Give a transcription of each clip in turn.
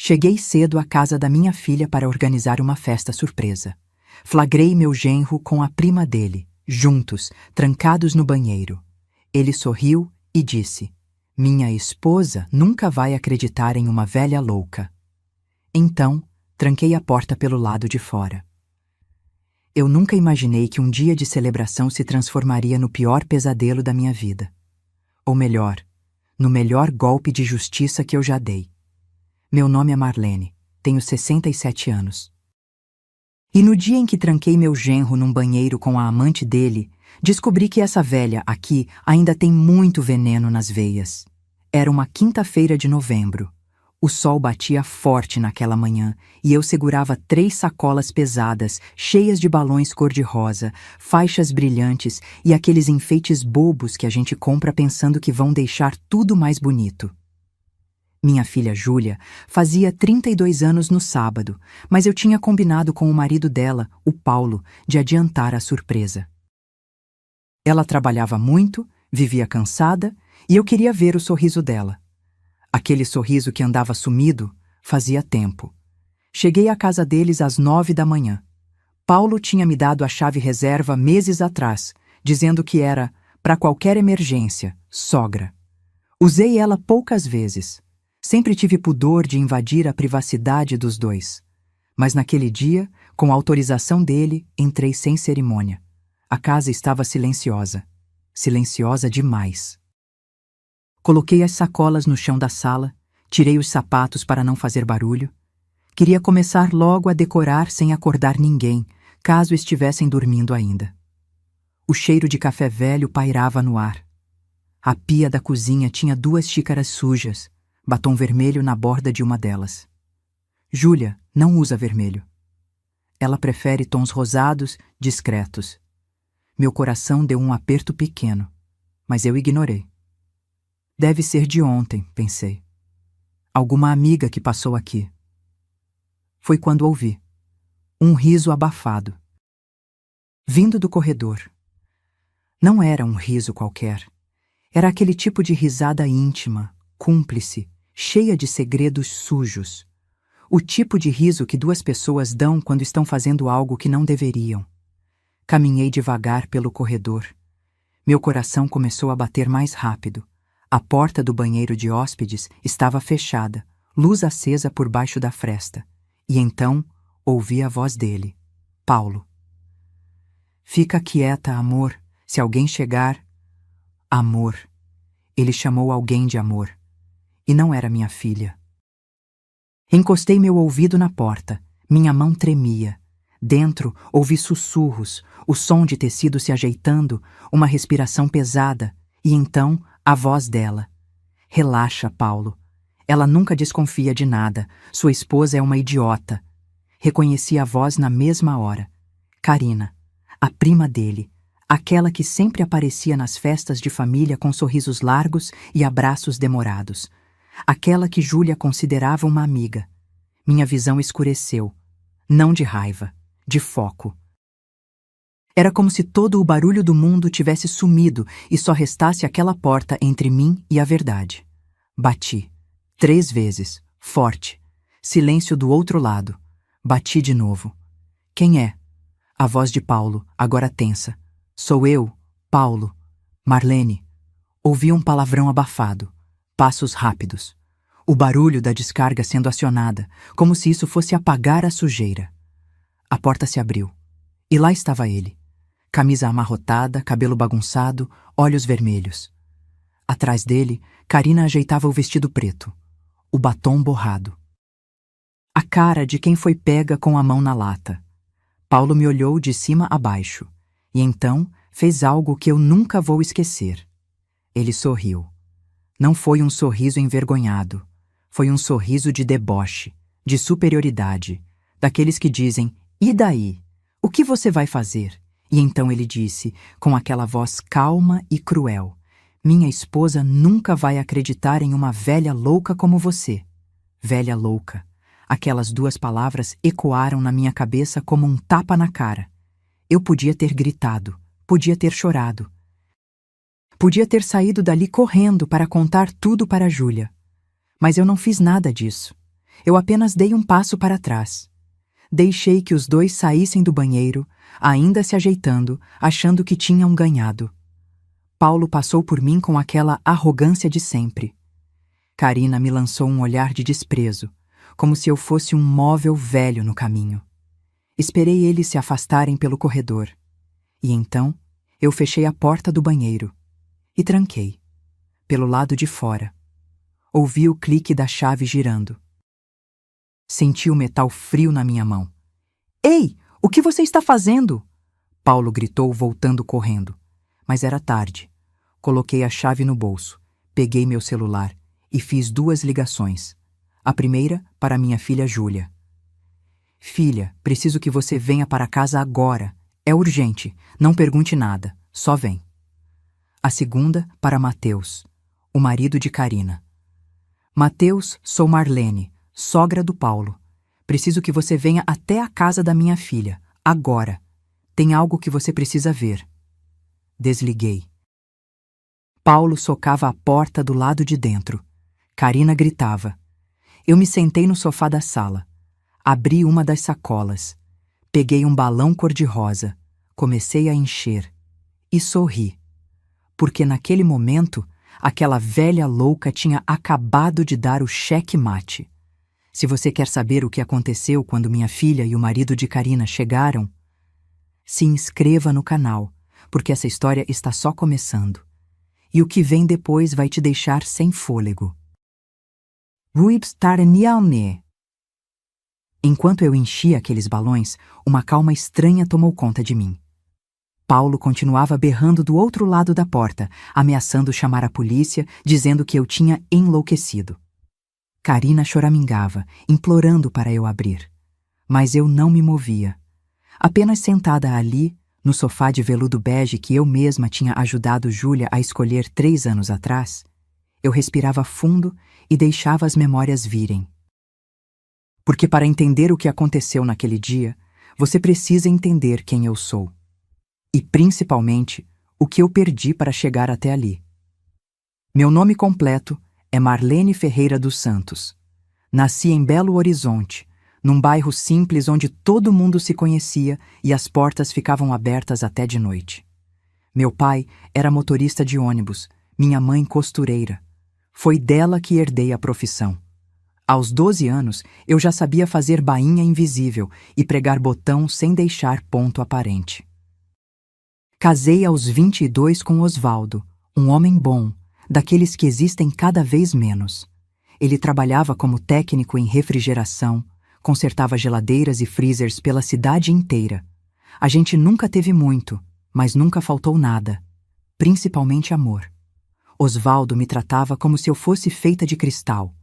Cheguei cedo à casa da minha filha para organizar uma festa surpresa. Flagrei meu genro com a prima dele, juntos, trancados no banheiro. Ele sorriu e disse: "Minha esposa nunca vai acreditar em uma velha louca." Então, tranquei a porta pelo lado de fora. Eu nunca imaginei que um dia de celebração se transformaria no pior pesadelo da minha vida. Ou melhor, no melhor golpe de justiça que eu já dei. Meu nome é Marlene, tenho 67 anos. E no dia em que tranquei meu genro num banheiro com a amante dele, descobri que essa velha aqui ainda tem muito veneno nas veias. Era uma quinta-feira de novembro. O sol batia forte naquela manhã e eu segurava 3 sacolas pesadas, cheias de balões cor-de-rosa, faixas brilhantes e aqueles enfeites bobos que a gente compra pensando que vão deixar tudo mais bonito. Minha filha Júlia fazia 32 anos no sábado, mas eu tinha combinado com o marido dela, o Paulo, de adiantar a surpresa. Ela trabalhava muito, vivia cansada e eu queria ver o sorriso dela. Aquele sorriso que andava sumido fazia tempo. Cheguei à casa deles às 9 da manhã. Paulo tinha me dado a chave reserva meses atrás, dizendo que era, para qualquer emergência, sogra. Usei ela poucas vezes. Sempre tive pudor de invadir a privacidade dos dois. Mas naquele dia, com a autorização dele, entrei sem cerimônia. A casa estava silenciosa. Silenciosa demais. Coloquei as sacolas no chão da sala, tirei os sapatos para não fazer barulho. Queria começar logo a decorar sem acordar ninguém, caso estivessem dormindo ainda. O cheiro de café velho pairava no ar. A pia da cozinha tinha 2 xícaras sujas, batom vermelho na borda de uma delas. Júlia não usa vermelho. Ela prefere tons rosados, discretos. Meu coração deu um aperto pequeno, mas eu ignorei. Deve ser de ontem, pensei. Alguma amiga que passou aqui. Foi quando ouvi um riso abafado, vindo do corredor. Não era um riso qualquer. Era aquele tipo de risada íntima, cúmplice, cheia de segredos sujos. O tipo de riso que 2 pessoas dão quando estão fazendo algo que não deveriam. Caminhei devagar pelo corredor. Meu coração começou a bater mais rápido. A porta do banheiro de hóspedes estava fechada, luz acesa por baixo da fresta. E então ouvi a voz dele, Paulo. "Fica quieta, amor. Se alguém chegar..." Amor. Ele chamou alguém de amor. E não era minha filha. Encostei meu ouvido na porta. Minha mão tremia. Dentro ouvi sussurros, o som de tecido se ajeitando, uma respiração pesada. E então a voz dela. "Relaxa, Paulo. Ela nunca desconfia de nada. Sua esposa é uma idiota." Reconheci a voz na mesma hora. Karina, a prima dele, aquela que sempre aparecia nas festas de família com sorrisos largos e abraços demorados. Aquela que Júlia considerava uma amiga. Minha visão escureceu. Não de raiva, de foco. Era como se todo o barulho do mundo tivesse sumido e só restasse aquela porta entre mim e a verdade. Bati. 3 vezes, forte. Silêncio do outro lado. Bati de novo. "Quem é?" A voz de Paulo, agora tensa. "Sou eu, Paulo. Marlene." Ouvi um palavrão abafado. Passos rápidos. O barulho da descarga sendo acionada, como se isso fosse apagar a sujeira. A porta se abriu. E lá estava ele. Camisa amarrotada, cabelo bagunçado, olhos vermelhos. Atrás dele, Karina ajeitava o vestido preto. O batom borrado. A cara de quem foi pega com a mão na lata. Paulo me olhou de cima a baixo. E então fez algo que eu nunca vou esquecer. Ele sorriu. Não foi um sorriso envergonhado. Foi um sorriso de deboche, de superioridade. Daqueles que dizem, "E daí? O que você vai fazer?" E então ele disse, com aquela voz calma e cruel, "Minha esposa nunca vai acreditar em uma velha louca como você." Velha louca. Aquelas 2 palavras ecoaram na minha cabeça como um tapa na cara. Eu podia ter gritado, podia ter chorado. Podia ter saído dali correndo para contar tudo para Júlia. Mas eu não fiz nada disso. Eu apenas dei um passo para trás. Deixei que os dois saíssem do banheiro, ainda se ajeitando, achando que tinham ganhado. Paulo passou por mim com aquela arrogância de sempre. Karina me lançou um olhar de desprezo, como se eu fosse um móvel velho no caminho. Esperei eles se afastarem pelo corredor. E então, eu fechei a porta do banheiro e tranquei, pelo lado de fora. Ouvi o clique da chave girando. Senti o metal frio na minha mão. Ei, o que você está fazendo? Paulo gritou, voltando correndo. Mas era tarde. Coloquei a chave no bolso, peguei meu celular e fiz 2 ligações. A primeira para minha filha Júlia. Filha, preciso que você venha para casa agora. É urgente, não pergunte nada, só vem. A segunda para Mateus, o marido de Karina. Mateus, sou Marlene, sogra do Paulo. Preciso que você venha até a casa da minha filha, agora. Tem algo que você precisa ver. Desliguei. Paulo socava a porta do lado de dentro. Karina gritava. Eu me sentei no sofá da sala. Abri uma das sacolas. Peguei um balão cor-de-rosa. Comecei a encher. E sorri. Porque naquele momento, aquela velha louca tinha acabado de dar o cheque-mate. Se você quer saber o que aconteceu quando minha filha e o marido de Karina chegaram, se inscreva no canal, porque essa história está só começando. E o que vem depois vai te deixar sem fôlego. Enquanto eu enchia aqueles balões, uma calma estranha tomou conta de mim. Paulo continuava berrando do outro lado da porta, ameaçando chamar a polícia, dizendo que eu tinha enlouquecido. Karina choramingava, implorando para eu abrir. Mas eu não me movia. Apenas sentada ali, no sofá de veludo bege que eu mesma tinha ajudado Júlia a escolher 3 anos atrás, eu respirava fundo e deixava as memórias virem. Porque para entender o que aconteceu naquele dia, você precisa entender quem eu sou. E, principalmente, o que eu perdi para chegar até ali. Meu nome completo é Marlene Ferreira dos Santos. Nasci em Belo Horizonte, num bairro simples onde todo mundo se conhecia e as portas ficavam abertas até de noite. Meu pai era motorista de ônibus, minha mãe costureira. Foi dela que herdei a profissão. Aos 12 anos, eu já sabia fazer bainha invisível e pregar botão sem deixar ponto aparente. Casei aos 22 com Osvaldo, um homem bom, daqueles que existem cada vez menos. Ele trabalhava como técnico em refrigeração, consertava geladeiras e freezers pela cidade inteira. A gente nunca teve muito, mas nunca faltou nada, principalmente amor. Osvaldo me tratava como se eu fosse feita de cristal.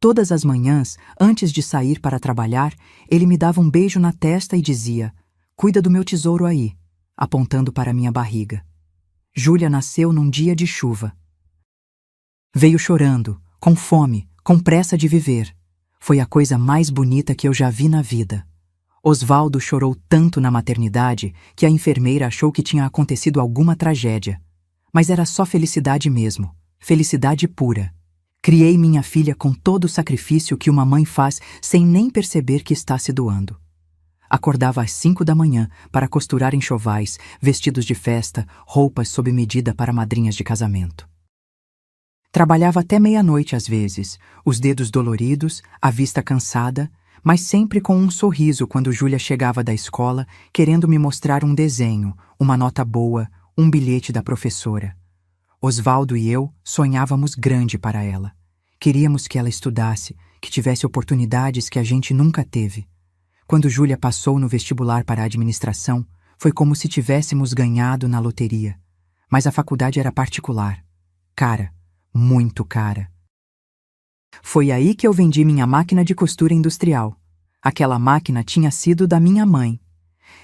Todas as manhãs, antes de sair para trabalhar, ele me dava um beijo na testa e dizia: "Cuida do meu tesouro aí", apontando para minha barriga. Júlia nasceu num dia de chuva. Veio chorando, com fome, com pressa de viver. Foi a coisa mais bonita que eu já vi na vida. Osvaldo chorou tanto na maternidade que a enfermeira achou que tinha acontecido alguma tragédia. Mas era só felicidade mesmo, felicidade pura. Criei minha filha com todo o sacrifício que uma mãe faz sem nem perceber que está se doando. Acordava às 5 da manhã para costurar enxovais, vestidos de festa, roupas sob medida para madrinhas de casamento. Trabalhava até meia-noite às vezes, os dedos doloridos, a vista cansada, mas sempre com um sorriso quando Júlia chegava da escola querendo me mostrar um desenho, uma nota boa, um bilhete da professora. Osvaldo e eu sonhávamos grande para ela. Queríamos que ela estudasse, que tivesse oportunidades que a gente nunca teve. Quando Júlia passou no vestibular para a administração, foi como se tivéssemos ganhado na loteria. Mas a faculdade era particular. Cara, muito cara. Foi aí que eu vendi minha máquina de costura industrial. Aquela máquina tinha sido da minha mãe.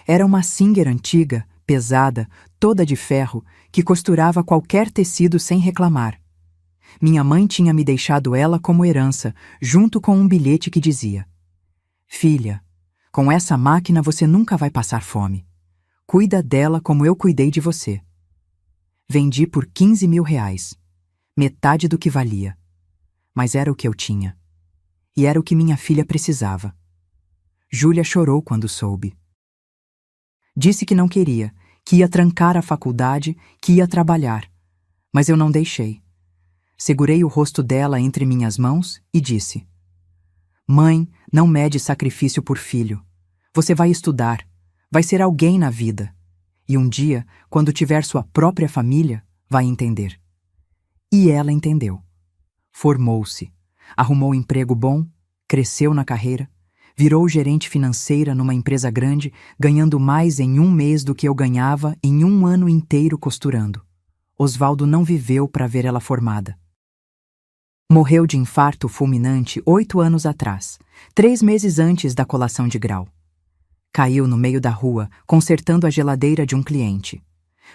Era uma Singer antiga, pesada, toda de ferro, que costurava qualquer tecido sem reclamar. Minha mãe tinha me deixado ela como herança, junto com um bilhete que dizia: "Filha, com essa máquina você nunca vai passar fome. Cuida dela como eu cuidei de você." Vendi por R$ 15.000, metade do que valia. Mas era o que eu tinha. e era o que minha filha precisava. Júlia chorou quando soube. Disse que não queria, que ia trancar a faculdade, que ia trabalhar. Mas eu não deixei. Segurei o rosto dela entre minhas mãos e disse: Mãe, não mede sacrifício por filho. Você vai estudar, vai ser alguém na vida. E um dia, quando tiver sua própria família, vai entender. E ela entendeu. Formou-se, arrumou emprego bom, cresceu na carreira, virou gerente financeira numa empresa grande, ganhando mais em um mês do que eu ganhava em um ano inteiro costurando. Osvaldo não viveu para ver ela formada. Morreu de infarto fulminante 8 anos atrás, 3 meses antes da colação de grau. Caiu no meio da rua, consertando a geladeira de um cliente.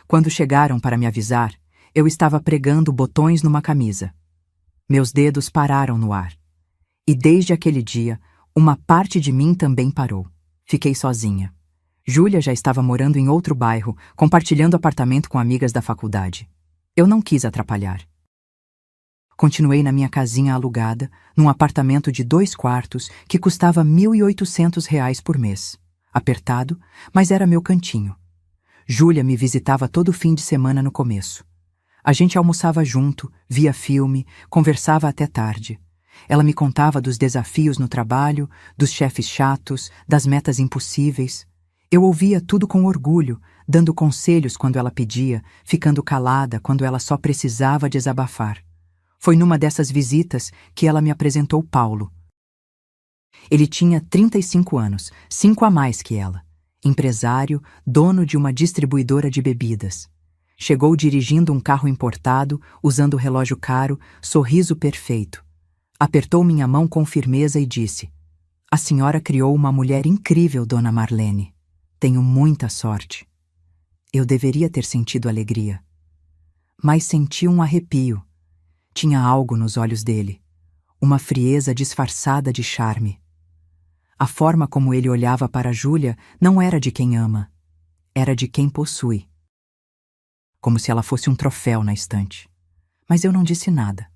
Quando chegaram para me avisar, eu estava pregando botões numa camisa. Meus dedos pararam no ar. E desde aquele dia, uma parte de mim também parou. Fiquei sozinha. Júlia já estava morando em outro bairro, compartilhando apartamento com amigas da faculdade. Eu não quis atrapalhar. Continuei na minha casinha alugada, num apartamento de 2 quartos que custava R$ 1.800 por mês. Apertado, mas era meu cantinho. Júlia me visitava todo fim de semana no começo. A gente almoçava junto, via filme, conversava até tarde. Ela me contava dos desafios no trabalho, dos chefes chatos, das metas impossíveis. Eu ouvia tudo com orgulho, dando conselhos quando ela pedia, ficando calada quando ela só precisava desabafar. Foi numa dessas visitas que ela me apresentou Paulo. Ele tinha 35 anos, 5 a mais que ela. Empresário, dono de uma distribuidora de bebidas. Chegou dirigindo um carro importado, usando relógio caro, sorriso perfeito. Apertou minha mão com firmeza e disse: A senhora criou uma mulher incrível, dona Marlene. Tenho muita sorte. Eu deveria ter sentido alegria. Mas senti um arrepio. Tinha algo nos olhos dele, uma frieza disfarçada de charme. A forma como ele olhava para Júlia não era de quem ama, era de quem possui. Como se ela fosse um troféu na estante. Mas eu não disse nada,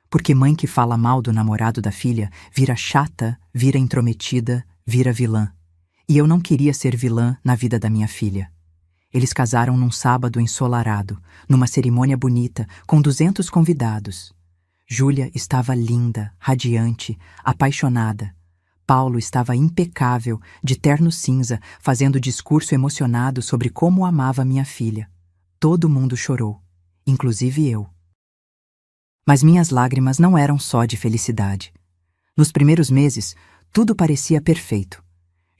porque mãe que fala mal do namorado da filha vira chata, vira intrometida, vira vilã. E eu não queria ser vilã na vida da minha filha. Eles casaram num sábado ensolarado, numa cerimônia bonita, com 200 convidados. Júlia estava linda, radiante, apaixonada. Paulo estava impecável, de terno cinza, fazendo discurso emocionado sobre como amava minha filha. Todo mundo chorou, inclusive eu. Mas minhas lágrimas não eram só de felicidade. Nos primeiros meses, tudo parecia perfeito.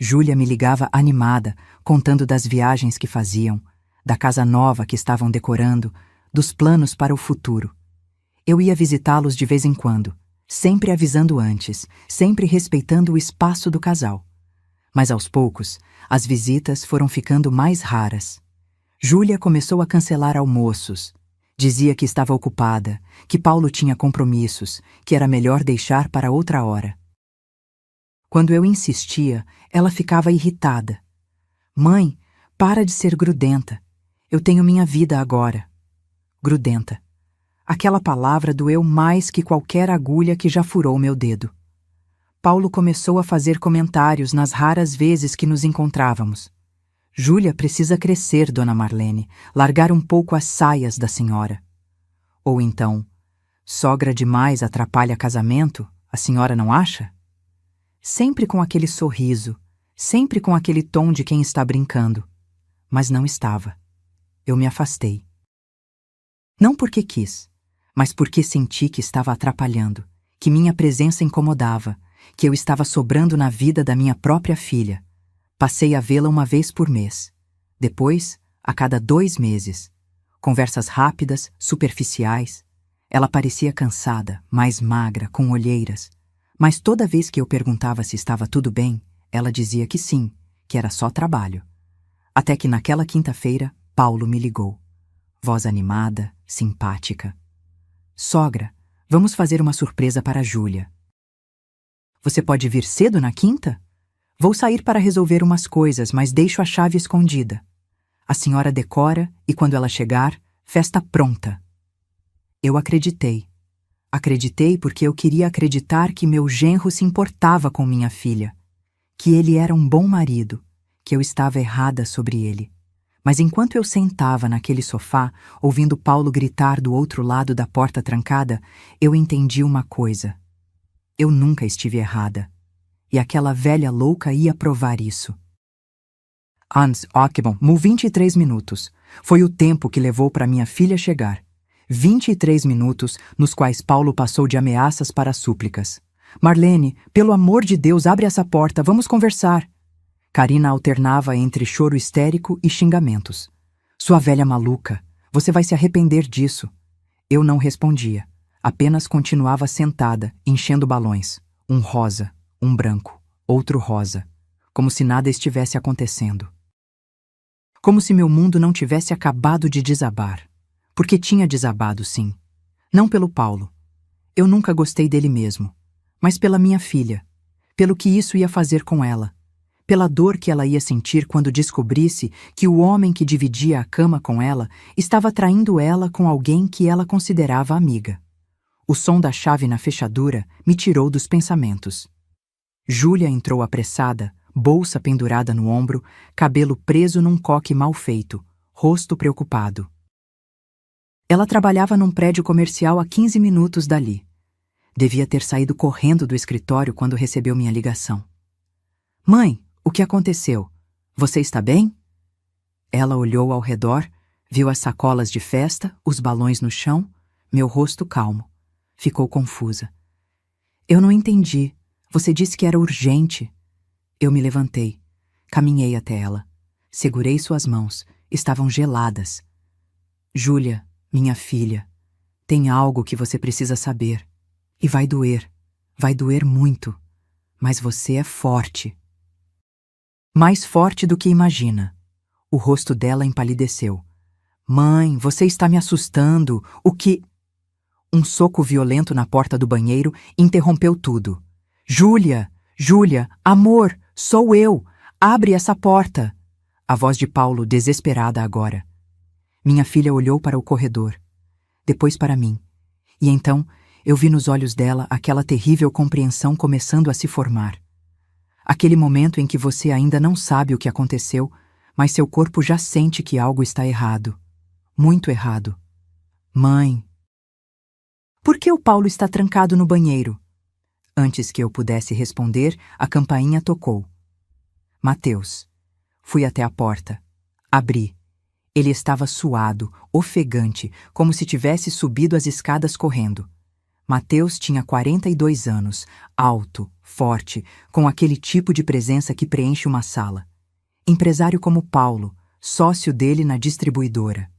Júlia me ligava animada, contando das viagens que faziam, da casa nova que estavam decorando, dos planos para o futuro. Eu ia visitá-los de vez em quando, sempre avisando antes, sempre respeitando o espaço do casal. Mas aos poucos, as visitas foram ficando mais raras. Júlia começou a cancelar almoços. Dizia que estava ocupada, que Paulo tinha compromissos, que era melhor deixar para outra hora. Quando eu insistia, ela ficava irritada. Mãe, para de ser grudenta. Eu tenho minha vida agora. Grudenta. Aquela palavra doeu mais que qualquer agulha que já furou meu dedo. Paulo começou a fazer comentários nas raras vezes que nos encontrávamos. Júlia precisa crescer, dona Marlene, largar um pouco as saias da senhora. Ou então, sogra demais atrapalha casamento, a senhora não acha? Sempre com aquele sorriso, sempre com aquele tom de quem está brincando. Mas não estava. Eu me afastei. Não porque quis, mas porque senti que estava atrapalhando, que minha presença incomodava, que eu estava sobrando na vida da minha própria filha. Passei a vê-la uma vez por mês. Depois, a cada 2 meses. Conversas rápidas, superficiais. Ela parecia cansada, mais magra, com olheiras. Mas toda vez que eu perguntava se estava tudo bem, ela dizia que sim, que era só trabalho. Até que naquela quinta-feira, Paulo me ligou. Voz animada, simpática. Sogra, vamos fazer uma surpresa para a Júlia. Você pode vir cedo na quinta? Vou sair para resolver umas coisas, mas deixo a chave escondida. A senhora decora e quando ela chegar, festa pronta. Eu acreditei. Acreditei porque eu queria acreditar que meu genro se importava com minha filha, que ele era um bom marido, que eu estava errada sobre ele. Mas enquanto eu sentava naquele sofá, ouvindo Paulo gritar do outro lado da porta trancada, eu entendi uma coisa. Eu nunca estive errada. E aquela velha louca ia provar isso. Hans Ockbom, 23 minutos. Foi o tempo que levou para minha filha chegar. 23 minutos nos quais Paulo passou de ameaças para súplicas. Marlene, pelo amor de Deus, abre essa porta, vamos conversar. Karina alternava entre choro histérico e xingamentos. Sua velha maluca, você vai se arrepender disso. Eu não respondia, apenas continuava sentada, enchendo balões. Um rosa, um branco, outro rosa. Como se nada estivesse acontecendo. Como se meu mundo não tivesse acabado de desabar. Porque tinha desabado, sim. Não pelo Paulo. Eu nunca gostei dele mesmo. Mas pela minha filha. Pelo que isso ia fazer com ela. Pela dor que ela ia sentir quando descobrisse que o homem que dividia a cama com ela estava traindo ela com alguém que ela considerava amiga. O som da chave na fechadura me tirou dos pensamentos. Júlia entrou apressada, bolsa pendurada no ombro, cabelo preso num coque mal feito, rosto preocupado. Ela trabalhava num prédio comercial a 15 minutos dali. Devia ter saído correndo do escritório quando recebeu minha ligação. Mãe, o que aconteceu? Você está bem? Ela olhou ao redor, viu as sacolas de festa, os balões no chão, meu rosto calmo. Ficou confusa. Eu não entendi. Você disse que era urgente. Eu me levantei. Caminhei até ela. Segurei suas mãos. Estavam geladas. Júlia, minha filha, tem algo que você precisa saber. E vai doer. Vai doer muito. Mas você é forte. Mais forte do que imagina. O rosto dela empalideceu. Mãe, você está me assustando. O que... Um soco violento na porta do banheiro interrompeu tudo. Júlia! Júlia! Amor! Sou eu! Abre essa porta! A voz de Paulo, desesperada agora. Minha filha olhou para o corredor. Depois para mim. E então, eu vi nos olhos dela aquela terrível compreensão começando a se formar. Aquele momento em que você ainda não sabe o que aconteceu, mas seu corpo já sente que algo está errado. Muito errado. Mãe! Por que o Paulo está trancado no banheiro? Antes que eu pudesse responder, a campainha tocou. Mateus. Fui até a porta. Abri. Ele estava suado, ofegante, como se tivesse subido as escadas correndo. Mateus tinha 42 anos, alto, forte, com aquele tipo de presença que preenche uma sala. Empresário como Paulo, sócio dele na distribuidora.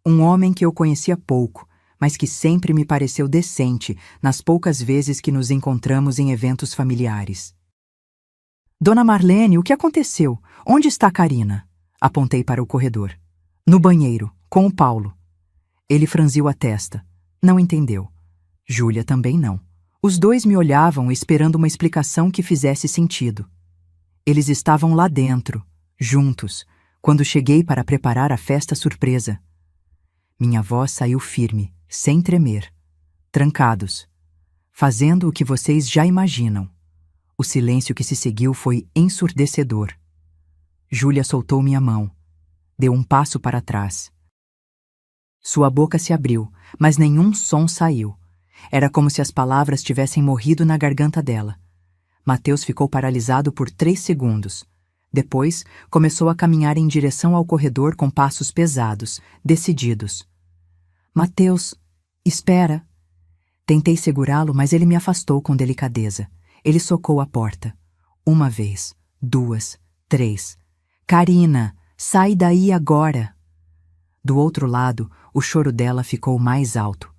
Um homem que eu conhecia pouco, mas que sempre me pareceu decente nas poucas vezes que nos encontramos em eventos familiares. Dona Marlene, o que aconteceu? Onde está Karina? Apontei para o corredor. No banheiro, com o Paulo. Ele franziu a testa. Não entendeu. Júlia também não. Os dois me olhavam esperando uma explicação que fizesse sentido. Eles estavam lá dentro, juntos, quando cheguei para preparar a festa surpresa. Minha voz saiu firme, sem tremer. Trancados. Fazendo o que vocês já imaginam. O silêncio que se seguiu foi ensurdecedor. Júlia soltou minha mão. Deu um passo para trás. Sua boca se abriu, mas nenhum som saiu. Era como se as palavras tivessem morrido na garganta dela. Mateus ficou paralisado por 3 segundos. Depois, começou a caminhar em direção ao corredor com passos pesados, decididos. Mateus, espera. Tentei segurá-lo, mas ele me afastou com delicadeza. Ele socou a porta. 1 vez, 2, 3. Karina, sai daí agora! Do outro lado, o choro dela ficou mais alto.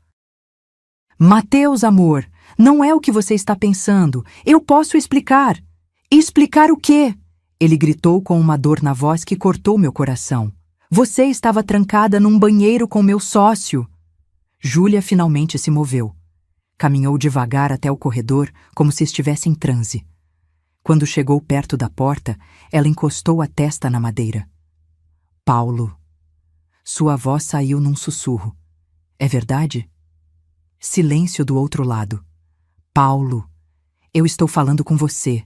Mateus, amor, não é o que você está pensando. Eu posso explicar. Explicar o quê? Ele gritou com uma dor na voz que cortou meu coração. Você estava trancada num banheiro com meu sócio. Júlia finalmente se moveu. Caminhou devagar até o corredor, como se estivesse em transe. Quando chegou perto da porta, ela encostou a testa na madeira. Paulo. Sua voz saiu num sussurro. É verdade? Silêncio do outro lado. Paulo, eu estou falando com você.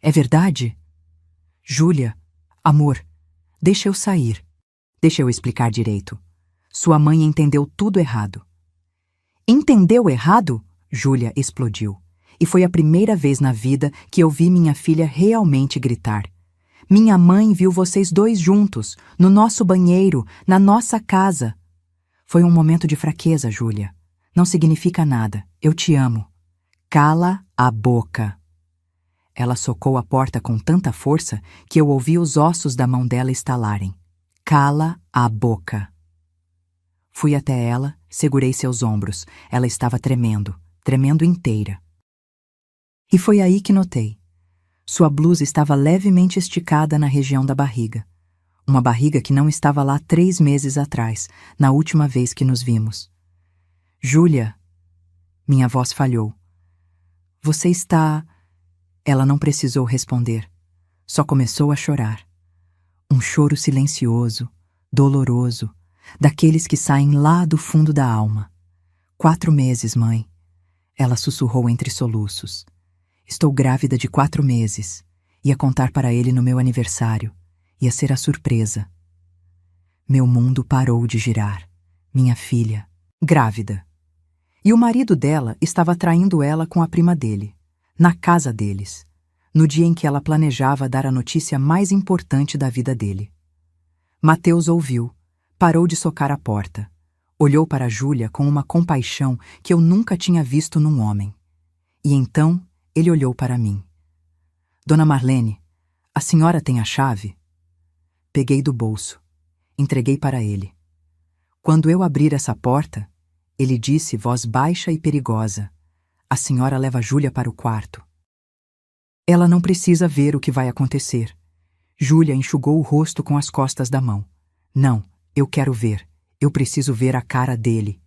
É verdade? Júlia, amor, deixa eu sair. Deixa eu explicar direito. Sua mãe entendeu tudo errado. Entendeu errado? Júlia explodiu. E foi a primeira vez na vida que eu vi minha filha realmente gritar. Minha mãe viu vocês dois juntos, no nosso banheiro, na nossa casa. Foi um momento de fraqueza, Júlia. Não significa nada. Eu te amo. Cala a boca. Ela socou a porta com tanta força que eu ouvi os ossos da mão dela estalarem. Cala a boca. Fui até ela, segurei seus ombros. Ela estava tremendo, tremendo inteira. E foi aí que notei. Sua blusa estava levemente esticada na região da barriga. Uma barriga que não estava lá 3 meses atrás, na última vez que nos vimos. Júlia, minha voz falhou. Você está... Ela não precisou responder. Só começou a chorar. Um choro silencioso, doloroso, daqueles que saem lá do fundo da alma. 4 meses, mãe. Ela sussurrou entre soluços. Estou grávida de 4 meses. Ia contar para ele no meu aniversário. Ia ser a surpresa. Meu mundo parou de girar. Minha filha, grávida. E o marido dela estava traindo ela com a prima dele, na casa deles, no dia em que ela planejava dar a notícia mais importante da vida dele. Mateus ouviu, parou de socar a porta. Olhou para Júlia com uma compaixão que eu nunca tinha visto num homem. E então ele olhou para mim. Dona Marlene, a senhora tem a chave? Peguei do bolso. Entreguei para ele. Quando eu abrir essa porta, ele disse, voz baixa e perigosa, a senhora leva Júlia para o quarto. Ela não precisa ver o que vai acontecer. Júlia enxugou o rosto com as costas da mão. Não, eu quero ver. Eu preciso ver a cara dele.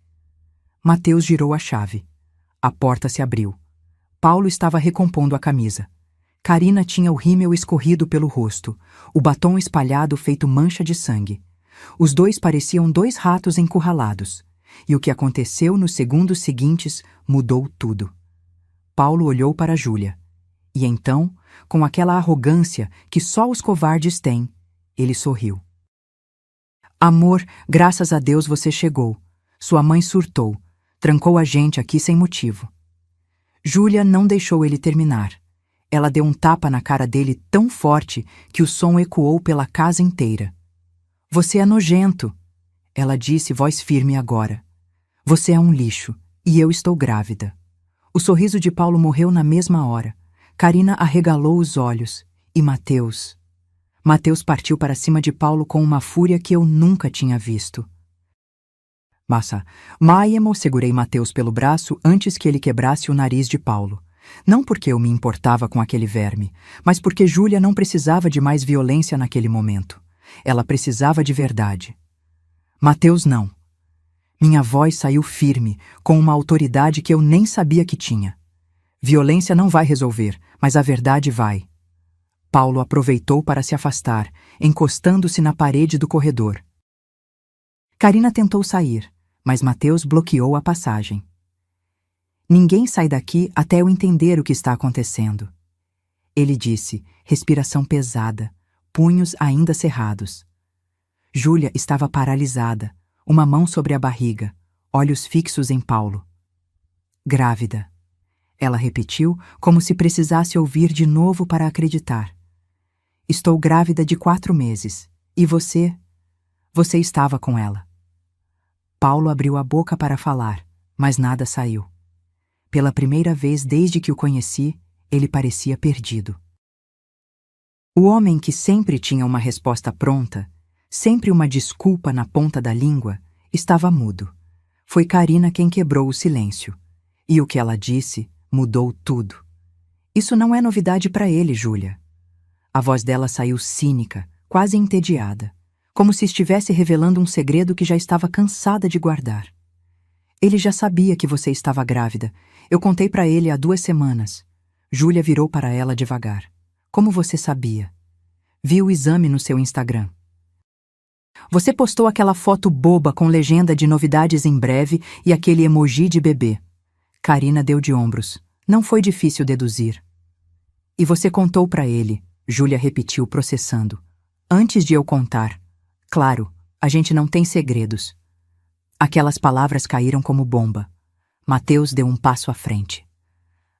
Mateus girou a chave. A porta se abriu. Paulo estava recompondo a camisa. Karina tinha o rímel escorrido pelo rosto, o batom espalhado feito mancha de sangue. Os dois pareciam 2 ratos encurralados. E o que aconteceu nos segundos seguintes mudou tudo. Paulo olhou para Júlia. E então, com aquela arrogância que só os covardes têm, ele sorriu. Amor, graças a Deus você chegou. Sua mãe surtou. Trancou a gente aqui sem motivo. Júlia não deixou ele terminar. Ela deu um tapa na cara dele tão forte que o som ecoou pela casa inteira. Você é nojento, ela disse, voz firme agora. Você é um lixo, e eu estou grávida. O sorriso de Paulo morreu na mesma hora. Karina arregalou os olhos. E Mateus? Mateus partiu para cima de Paulo com uma fúria que eu nunca tinha visto. Maemo, segurei Mateus pelo braço antes que ele quebrasse o nariz de Paulo. Não porque eu me importava com aquele verme, mas porque Júlia não precisava de mais violência naquele momento. Ela precisava de verdade. Mateus não. Minha voz saiu firme, com uma autoridade que eu nem sabia que tinha. Violência não vai resolver, mas a verdade vai. Paulo aproveitou para se afastar, encostando-se na parede do corredor. Karina tentou sair, mas Mateus bloqueou a passagem. Ninguém sai daqui até eu entender o que está acontecendo. Ele disse, respiração pesada, punhos ainda cerrados. Júlia estava paralisada, uma mão sobre a barriga, olhos fixos em Paulo. Grávida. Ela repetiu como se precisasse ouvir de novo para acreditar. Estou grávida de 4 meses. E você? Você estava com ela. Paulo abriu a boca para falar, mas nada saiu. Pela primeira vez desde que o conheci, ele parecia perdido. O homem que sempre tinha uma resposta pronta, sempre uma desculpa na ponta da língua, estava mudo. Foi Karina quem quebrou o silêncio. E o que ela disse mudou tudo. Isso não é novidade para ele, Júlia. A voz dela saiu cínica, quase entediada, como se estivesse revelando um segredo que já estava cansada de guardar. Ele já sabia que você estava grávida. Eu contei para ele há 2 semanas. Júlia virou para ela devagar. Como você sabia? Vi o exame no seu Instagram. Você postou aquela foto boba com legenda de novidades em breve e aquele emoji de bebê. Karina deu de ombros. Não foi difícil deduzir. E você contou para ele, Júlia repetiu, processando. Antes de eu contar. Claro, a gente não tem segredos. Aquelas palavras caíram como bomba. Mateus deu um passo à frente.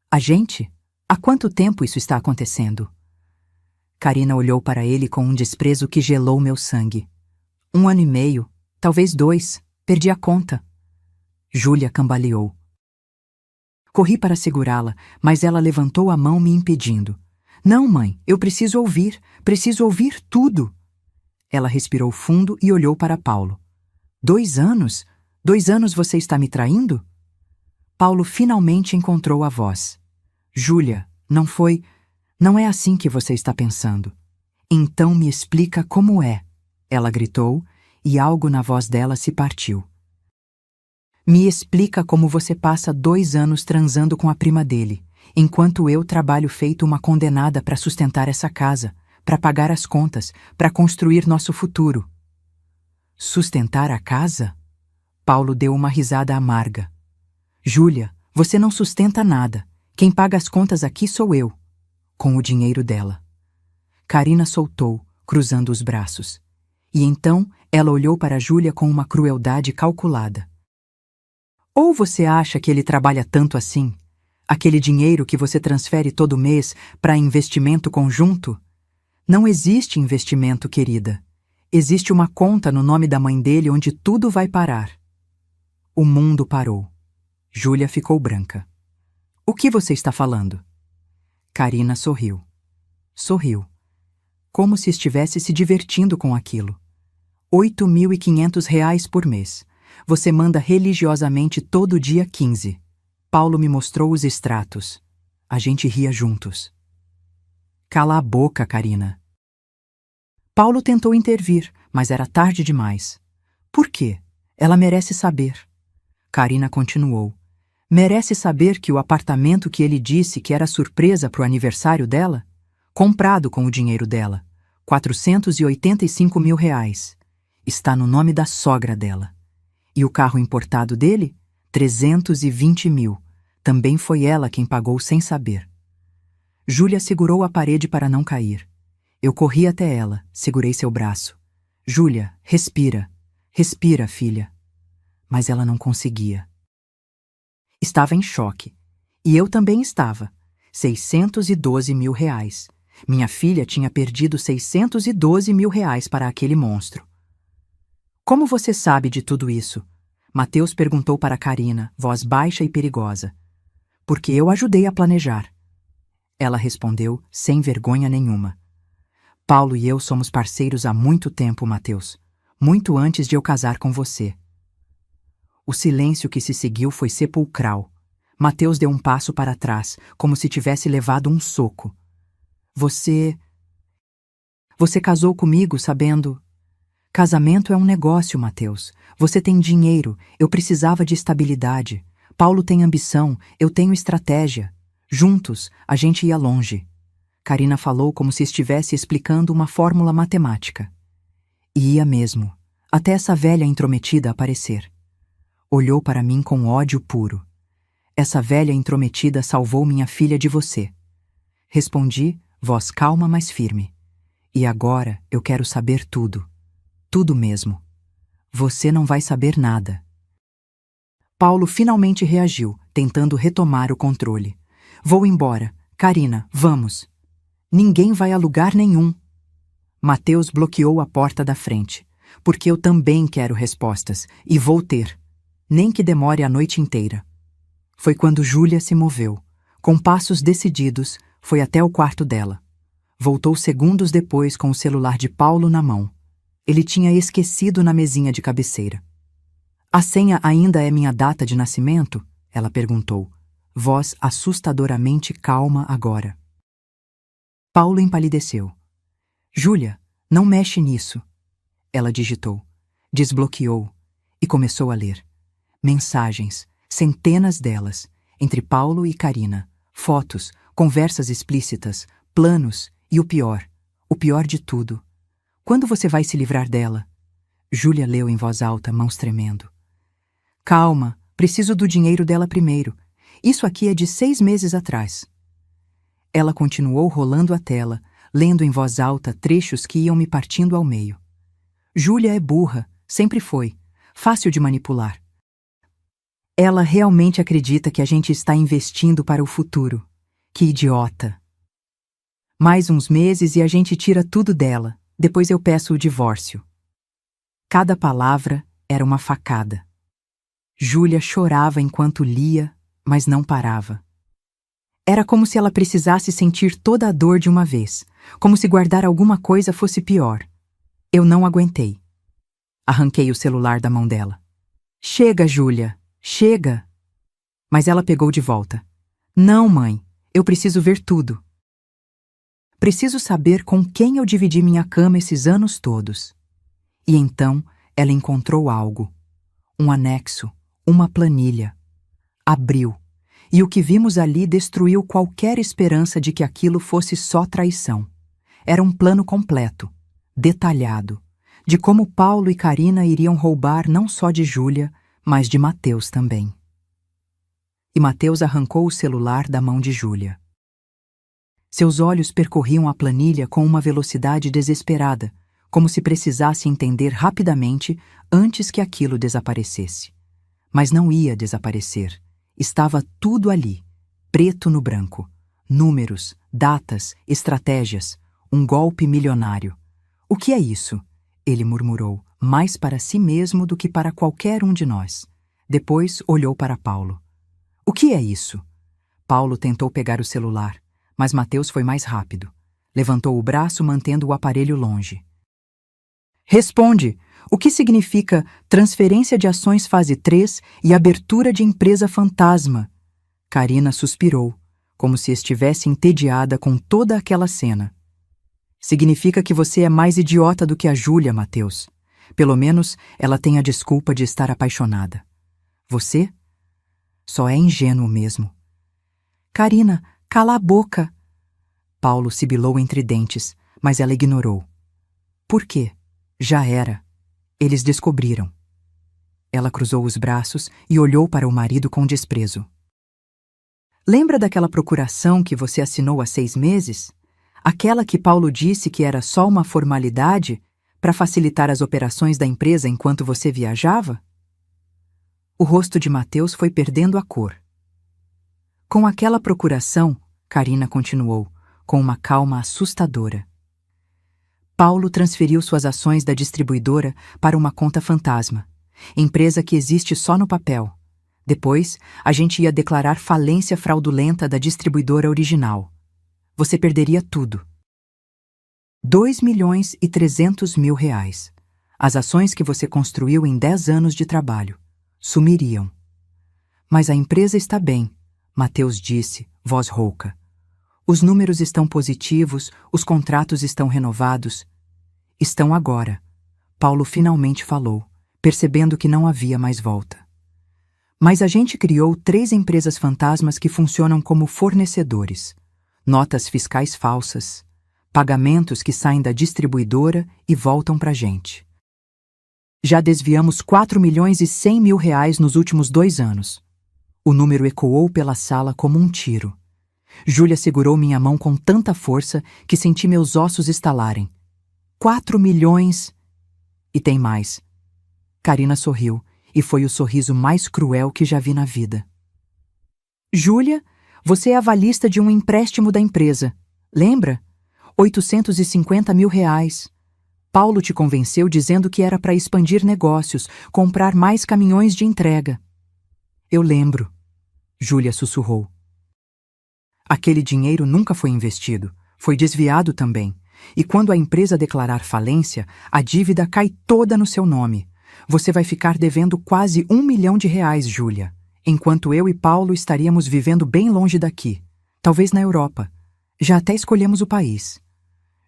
A gente? Há quanto tempo isso está acontecendo? Karina olhou para ele com um desprezo que gelou meu sangue. 1 ano e meio, talvez 2, perdi a conta. Júlia cambaleou. Corri para segurá-la, mas ela levantou a mão me impedindo. Não, mãe, eu preciso ouvir tudo. Ela respirou fundo e olhou para Paulo. 2 anos? 2 anos você está me traindo? Paulo finalmente encontrou a voz. Júlia, não é assim que você está pensando. Então me explica como é. Ela gritou, e algo na voz dela se partiu. Me explica como você passa 2 anos transando com a prima dele, enquanto eu trabalho feito uma condenada para sustentar essa casa, para pagar as contas, para construir nosso futuro. Sustentar a casa? Paulo deu uma risada amarga. Júlia, você não sustenta nada. Quem paga as contas aqui sou eu, com o dinheiro dela. Karina soltou, cruzando os braços. E então ela olhou para Júlia com uma crueldade calculada. Ou você acha que ele trabalha tanto assim? Aquele dinheiro que você transfere todo mês para investimento conjunto? Não existe investimento, querida. Existe uma conta no nome da mãe dele onde tudo vai parar. O mundo parou. Júlia ficou branca. O que você está falando? Karina sorriu. Sorriu. Como se estivesse se divertindo com aquilo. R$ 8.500 por mês. Você manda religiosamente todo dia 15. Paulo me mostrou os extratos. A gente ria juntos. Cala a boca, Karina. Paulo tentou intervir, mas era tarde demais. Por quê? Ela merece saber. Karina continuou. Merece saber que o apartamento que ele disse que era surpresa para o aniversário dela? Comprado com o dinheiro dela. R$ 485 mil. Está no nome da sogra dela. E o carro importado dele? 320 mil. Também foi ela quem pagou sem saber. Júlia segurou a parede para não cair. Eu corri até ela, segurei seu braço. Júlia, respira. Respira, filha. Mas ela não conseguia. Estava em choque. E eu também estava. 612 mil reais. Minha filha tinha perdido 612 mil reais para aquele monstro. Como você sabe de tudo isso? Mateus perguntou para Karina, voz baixa e perigosa. Porque eu ajudei a planejar. Ela respondeu, sem vergonha nenhuma. Paulo e eu somos parceiros há muito tempo, Mateus. Muito antes de eu casar com você. O silêncio que se seguiu foi sepulcral. Mateus deu um passo para trás, como se tivesse levado um soco. Você casou comigo sabendo... Casamento é um negócio, Mateus. Você tem dinheiro, eu precisava de estabilidade. Paulo tem ambição, eu tenho estratégia. Juntos, a gente ia longe. Karina falou como se estivesse explicando uma fórmula matemática. E ia mesmo, até essa velha intrometida aparecer. Olhou para mim com ódio puro. Essa velha intrometida salvou minha filha de você. Respondi, voz calma, mas firme. E agora eu quero saber tudo. Tudo mesmo. Você não vai saber nada. Paulo finalmente reagiu, tentando retomar o controle. Vou embora. Karina, vamos. Ninguém vai a lugar nenhum. Mateus bloqueou a porta da frente. Porque eu também quero respostas, e vou ter. Nem que demore a noite inteira. Foi quando Júlia se moveu. Com passos decididos, foi até o quarto dela. Voltou segundos depois com o celular de Paulo na mão. Ele tinha esquecido na mesinha de cabeceira. A senha ainda é minha data de nascimento? Ela perguntou, voz assustadoramente calma agora. Paulo empalideceu. Júlia, não mexe nisso. Ela digitou, desbloqueou e começou a ler. Mensagens, centenas delas, entre Paulo e Karina, fotos, conversas explícitas, planos e o pior de tudo. Quando você vai se livrar dela? Júlia leu em voz alta, mãos tremendo. Calma, preciso do dinheiro dela primeiro. Isso aqui é de 6 meses atrás. Ela continuou rolando a tela, lendo em voz alta trechos que iam me partindo ao meio. Júlia é burra, sempre foi, fácil de manipular. Ela realmente acredita que a gente está investindo para o futuro. Que idiota! Mais uns meses e a gente tira tudo dela, depois eu peço o divórcio. Cada palavra era uma facada. Júlia chorava enquanto lia, mas não parava. Era como se ela precisasse sentir toda a dor de uma vez, como se guardar alguma coisa fosse pior. Eu não aguentei. Arranquei o celular da mão dela. Chega, Júlia, chega! Mas ela pegou de volta. Não, mãe, eu preciso ver tudo. Preciso saber com quem eu dividi minha cama esses anos todos. E então ela encontrou algo. Um anexo, uma planilha. Abriu. E o que vimos ali destruiu qualquer esperança de que aquilo fosse só traição. Era um plano completo, detalhado, de como Paulo e Karina iriam roubar não só de Júlia, mas de Mateus também. E Mateus arrancou o celular da mão de Júlia. Seus olhos percorriam a planilha com uma velocidade desesperada, como se precisasse entender rapidamente antes que aquilo desaparecesse. Mas não ia desaparecer. Estava tudo ali, preto no branco. Números, datas, estratégias, um golpe milionário. O que é isso? Ele murmurou, mais para si mesmo do que para qualquer um de nós. Depois olhou para Paulo. O que é isso? Paulo tentou pegar o celular, mas Mateus foi mais rápido. Levantou o braço mantendo o aparelho longe. Responde! O que significa transferência de ações fase 3 e abertura de empresa fantasma? Karina suspirou, como se estivesse entediada com toda aquela cena. Significa que você é mais idiota do que a Júlia, Mateus. Pelo menos ela tem a desculpa de estar apaixonada. Você? Só é ingênuo mesmo. Karina, cala a boca! Paulo sibilou entre dentes, mas ela ignorou. Por quê? Já era. Eles descobriram. Ela cruzou os braços e olhou para o marido com desprezo. Lembra daquela procuração que você assinou há 6 meses? Aquela que Paulo disse que era só uma formalidade para facilitar as operações da empresa enquanto você viajava? O rosto de Mateus foi perdendo a cor. Com aquela procuração, Karina continuou, com uma calma assustadora. Paulo transferiu suas ações da distribuidora para uma conta fantasma, empresa que existe só no papel. Depois, a gente ia declarar falência fraudulenta da distribuidora original. Você perderia tudo. 2.300.000 reais. As ações que você construiu em 10 anos de trabalho sumiriam. Mas a empresa está bem, Mateus disse, voz rouca. Os números estão positivos, os contratos estão renovados. Estão agora. Paulo finalmente falou, percebendo que não havia mais volta. Mas a gente criou 3 empresas fantasmas que funcionam como fornecedores. Notas fiscais falsas, pagamentos que saem da distribuidora e voltam pra gente. Já desviamos 4.100.000 reais nos últimos 2 anos. O número ecoou pela sala como um tiro. Júlia segurou minha mão com tanta força que senti meus ossos estalarem. 4 milhões... E tem mais. Karina sorriu, e foi o sorriso mais cruel que já vi na vida. Júlia, você é avalista de um empréstimo da empresa. Lembra? 850.000 reais. Paulo te convenceu dizendo que era para expandir negócios, comprar mais caminhões de entrega. Eu lembro. Júlia sussurrou. Aquele dinheiro nunca foi investido, foi desviado também. E quando a empresa declarar falência, a dívida cai toda no seu nome. Você vai ficar devendo quase 1 milhão de reais, Júlia, enquanto eu e Paulo estaríamos vivendo bem longe daqui, talvez na Europa. Já até escolhemos o país.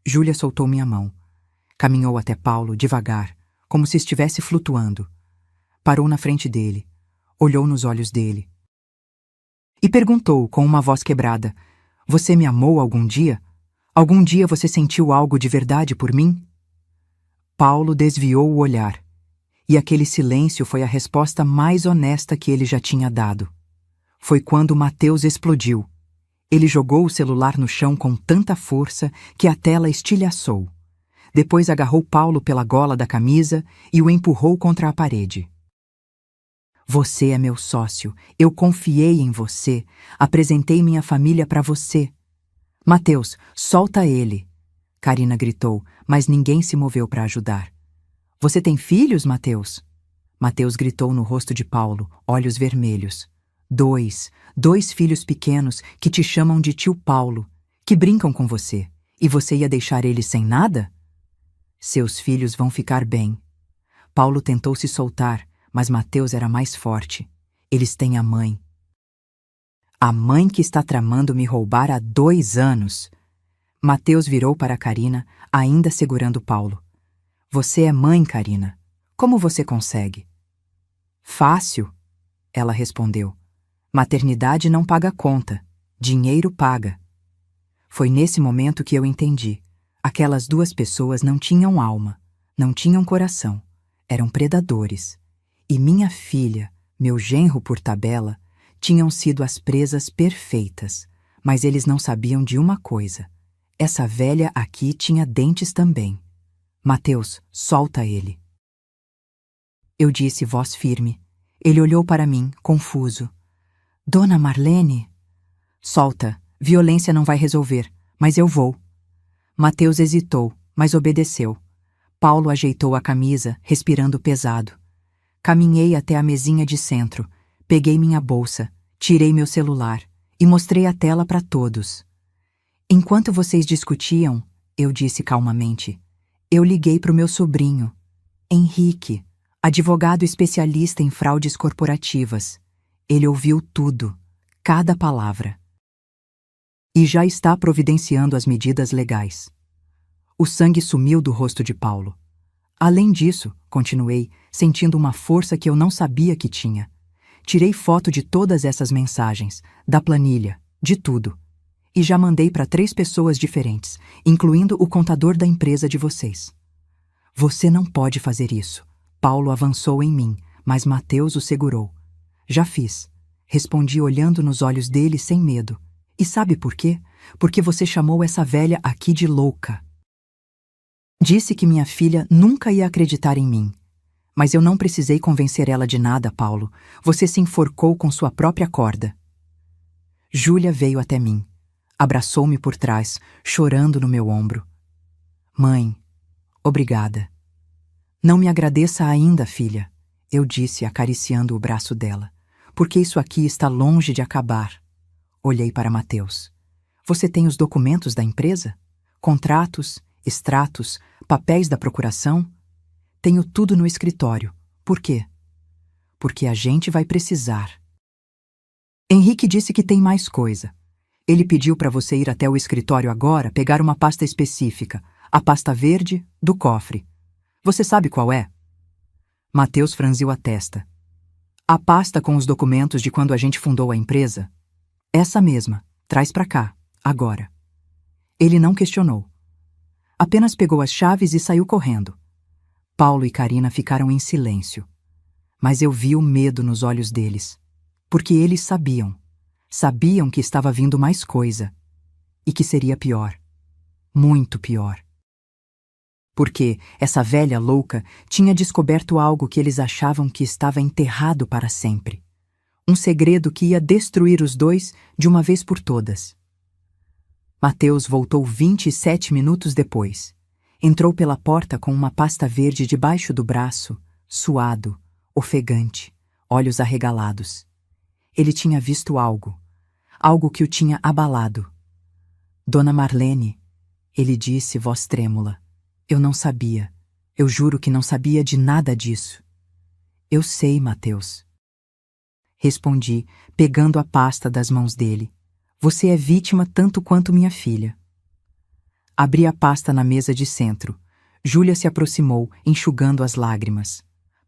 Júlia soltou minha mão. Caminhou até Paulo, devagar, como se estivesse flutuando. Parou na frente dele, olhou nos olhos dele. E perguntou com uma voz quebrada, você me amou algum dia? Algum dia você sentiu algo de verdade por mim? Paulo desviou o olhar E aquele silêncio foi a resposta mais honesta que ele já tinha dado. Foi quando Mateus explodiu. Ele jogou o celular no chão com tanta força que a tela estilhaçou. Depois agarrou Paulo pela gola da camisa e o empurrou contra a parede. Você é meu sócio, eu confiei em você, apresentei minha família para você. Mateus, solta ele! Karina gritou, mas ninguém se moveu para ajudar. Você tem filhos, Mateus? Mateus gritou no rosto de Paulo, olhos vermelhos. Dois filhos pequenos que te chamam de tio Paulo, que brincam com você, e você ia deixar eles sem nada? Seus filhos vão ficar bem. Paulo tentou se soltar, mas Mateus era mais forte. Eles têm a mãe. A mãe que está tramando me roubar há 2 anos. Mateus virou para Karina, ainda segurando Paulo. Você é mãe, Karina. Como você consegue? Fácil, ela respondeu. Maternidade não paga conta. Dinheiro paga. Foi nesse momento que eu entendi. Aquelas 2 pessoas não tinham alma, não tinham coração. Eram predadores. E minha filha, meu genro por tabela, tinham sido as presas perfeitas. Mas eles não sabiam de uma coisa. Essa velha aqui tinha dentes também. Mateus, solta ele. Eu disse, voz firme. Ele olhou para mim, confuso. Dona Marlene? Solta, violência não vai resolver, mas eu vou. Mateus hesitou, mas obedeceu. Paulo ajeitou a camisa, respirando pesado. Caminhei até a mesinha de centro, peguei minha bolsa, tirei meu celular e mostrei a tela para todos. Enquanto vocês discutiam, eu disse calmamente, eu liguei para o meu sobrinho, Henrique, advogado especialista em fraudes corporativas. Ele ouviu tudo, cada palavra. E já está providenciando as medidas legais. O sangue sumiu do rosto de Paulo. Além disso, continuei, sentindo uma força que eu não sabia que tinha. Tirei foto de todas essas mensagens, da planilha, de tudo. E já mandei para 3 pessoas diferentes, incluindo o contador da empresa de vocês. Você não pode fazer isso. Paulo avançou em mim, mas Mateus o segurou. Já fiz. Respondi olhando nos olhos dele sem medo. E sabe por quê? Porque você chamou essa velha aqui de louca. Disse que minha filha nunca ia acreditar em mim. Mas eu não precisei convencer ela de nada, Paulo. Você se enforcou com sua própria corda. Júlia veio até mim. Abraçou-me por trás, chorando no meu ombro. Mãe, obrigada. Não me agradeça ainda, filha, eu disse, acariciando o braço dela, porque isso aqui está longe de acabar. Olhei para Mateus. Você tem os documentos da empresa? Contratos, extratos, papéis da procuração? Tenho tudo no escritório. Por quê? Porque a gente vai precisar. Henrique disse que tem mais coisa. Ele pediu para você ir até o escritório agora pegar uma pasta específica, a pasta verde do cofre. Você sabe qual é? Mateus franziu a testa. A pasta com os documentos de quando a gente fundou a empresa? Essa mesma. Traz para cá, agora. Ele não questionou. Apenas pegou as chaves e saiu correndo. Paulo e Karina ficaram em silêncio. Mas eu vi o medo nos olhos deles. Porque eles sabiam. Sabiam que estava vindo mais coisa. E que seria pior. Muito pior. Porque essa velha louca tinha descoberto algo que eles achavam que estava enterrado para sempre. Um segredo que ia destruir os dois de uma vez por todas. Mateus voltou 27 minutos depois. Entrou pela porta com uma pasta verde debaixo do braço, suado, ofegante, olhos arregalados. Ele tinha visto algo. Algo que o tinha abalado. Dona Marlene, ele disse, voz trêmula. Eu não sabia. Eu juro que não sabia de nada disso. Eu sei, Mateus. Respondi, pegando a pasta das mãos dele. Você é vítima tanto quanto minha filha. Abri a pasta na mesa de centro. Júlia se aproximou, enxugando as lágrimas.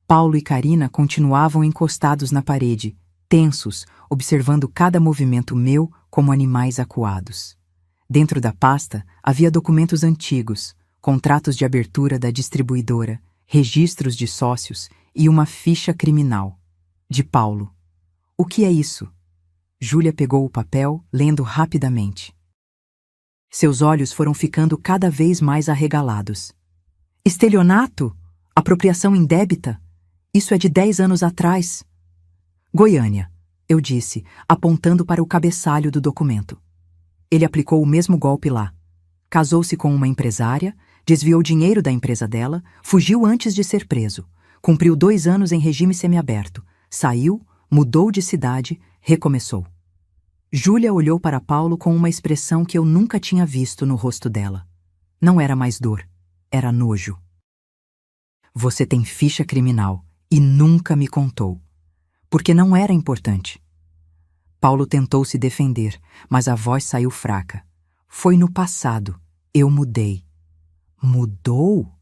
Paulo e Karina continuavam encostados na parede, tensos, observando cada movimento meu como animais acuados. Dentro da pasta havia documentos antigos, contratos de abertura da distribuidora, registros de sócios E uma ficha criminal. De Paulo. O que é isso? Júlia pegou o papel, lendo rapidamente. Seus olhos foram ficando cada vez mais arregalados. Estelionato? Apropriação indébita? Isso é de 10 anos atrás. Goiânia, eu disse, apontando para o cabeçalho do documento. Ele aplicou o mesmo golpe lá. Casou-se com uma empresária, desviou dinheiro da empresa dela, fugiu antes de ser preso, cumpriu 2 anos em regime semiaberto, saiu, mudou de cidade, recomeçou. Júlia olhou para Paulo com uma expressão que eu nunca tinha visto no rosto dela. Não era mais dor, era nojo. Você tem ficha criminal e nunca me contou. Porque não era importante. Paulo tentou se defender, mas a voz saiu fraca. Foi no passado. Eu mudei. Mudou?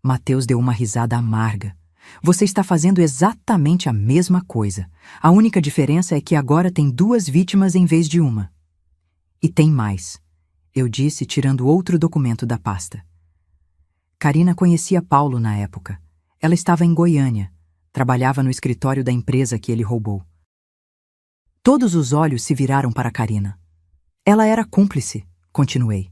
Mateus deu uma risada amarga. Você está fazendo exatamente a mesma coisa. A única diferença é que agora tem 2 vítimas em vez de uma. E tem mais, eu disse, tirando outro documento da pasta. Karina conhecia Paulo na época. Ela estava em Goiânia. Trabalhava no escritório da empresa que ele roubou. Todos os olhos se viraram para Karina. Ela era cúmplice, continuei.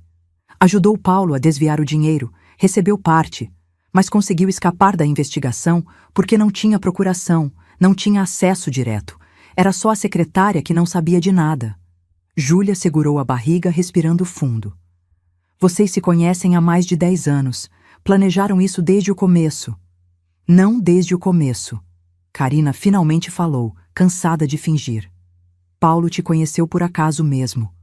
Ajudou Paulo a desviar o dinheiro, recebeu parte, mas conseguiu escapar da investigação porque não tinha procuração, não tinha acesso direto. Era só a secretária que não sabia de nada. Júlia segurou a barriga, respirando fundo. Vocês se conhecem há mais de 10 anos. Planejaram isso desde o começo. Não desde o começo. Karina finalmente falou, cansada de fingir. Paulo te conheceu por acaso mesmo.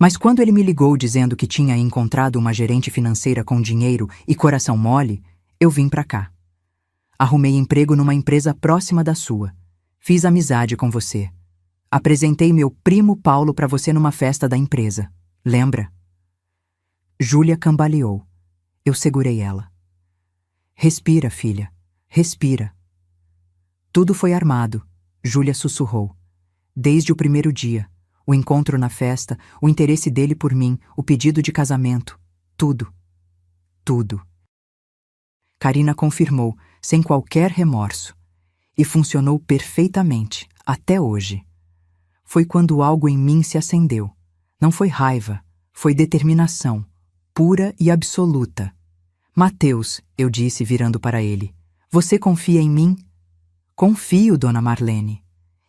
Mas quando ele me ligou dizendo que tinha encontrado uma gerente financeira com dinheiro e coração mole, eu vim pra cá. Arrumei emprego numa empresa próxima da sua. Fiz amizade com você. Apresentei meu primo Paulo pra você numa festa da empresa. Lembra? Júlia cambaleou. Eu segurei ela. Respira, filha. Respira. Tudo foi armado, Júlia sussurrou. Desde o primeiro dia. O encontro na festa, o interesse dele por mim, o pedido de casamento. Tudo. Tudo. Karina confirmou, sem qualquer remorso. E funcionou perfeitamente, até hoje. Foi quando algo em mim se acendeu. Não foi raiva, foi determinação, pura e absoluta. Mateus, eu disse virando para ele, você confia em mim? Confio, dona Marlene.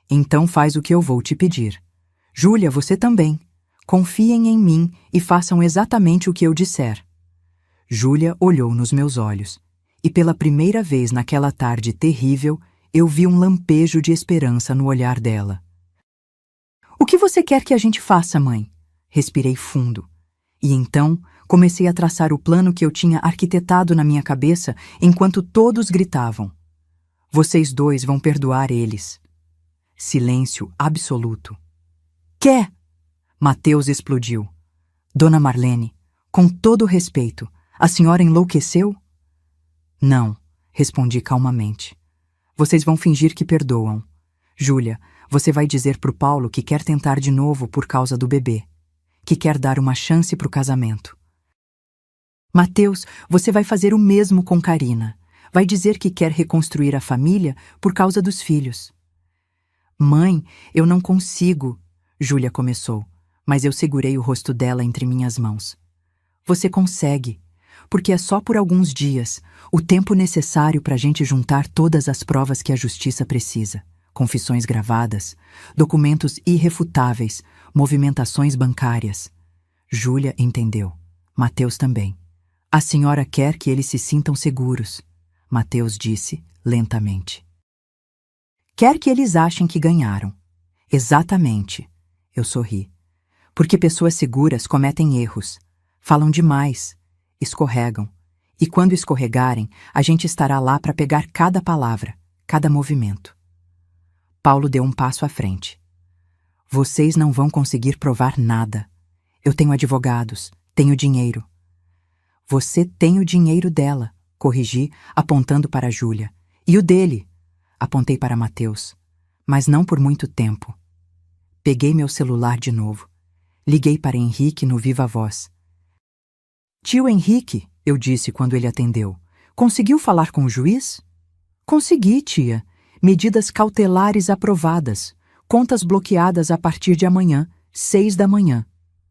Então faz o que eu vou te pedir. Júlia, você também. Confiem em mim e façam exatamente o que eu disser. Júlia olhou nos meus olhos, e pela primeira vez naquela tarde terrível, eu vi um lampejo de esperança no olhar dela. O que você quer que a gente faça, mãe? Respirei fundo. E então comecei a traçar o plano que eu tinha arquitetado na minha cabeça enquanto todos gritavam. Vocês 2 vão perdoar eles. Silêncio absoluto. Quê? Mateus explodiu. Dona Marlene, com todo respeito, a senhora enlouqueceu? Não, respondi calmamente. Vocês vão fingir que perdoam. Júlia, você vai dizer pro Paulo que quer tentar de novo por causa do bebê, que quer dar uma chance pro casamento. Mateus, você vai fazer o mesmo com Karina. Vai dizer que quer reconstruir a família por causa dos filhos. Mãe, eu não consigo, Júlia começou, mas eu segurei o rosto dela entre minhas mãos. Você consegue, porque é só por alguns dias, o tempo necessário para a gente juntar todas as provas que a justiça precisa. Confissões gravadas, documentos irrefutáveis, movimentações bancárias. Júlia entendeu. Mateus também. A senhora quer que eles se sintam seguros, Mateus disse lentamente. Quer que eles achem que ganharam. Exatamente. Eu sorri. Porque pessoas seguras cometem erros, falam demais, escorregam. E quando escorregarem, a gente estará lá para pegar cada palavra, cada movimento. Paulo deu um passo à frente. Vocês não vão conseguir provar nada. Eu tenho advogados, tenho dinheiro. Você tem o dinheiro dela, corrigi, apontando para Júlia. E o dele, apontei para Mateus. Mas não por muito tempo. Peguei meu celular de novo. Liguei para Henrique no viva voz. Tio Henrique, eu disse quando ele atendeu, conseguiu falar com o juiz? Consegui, tia. Medidas cautelares aprovadas. Contas bloqueadas a partir de amanhã, 6 da manhã.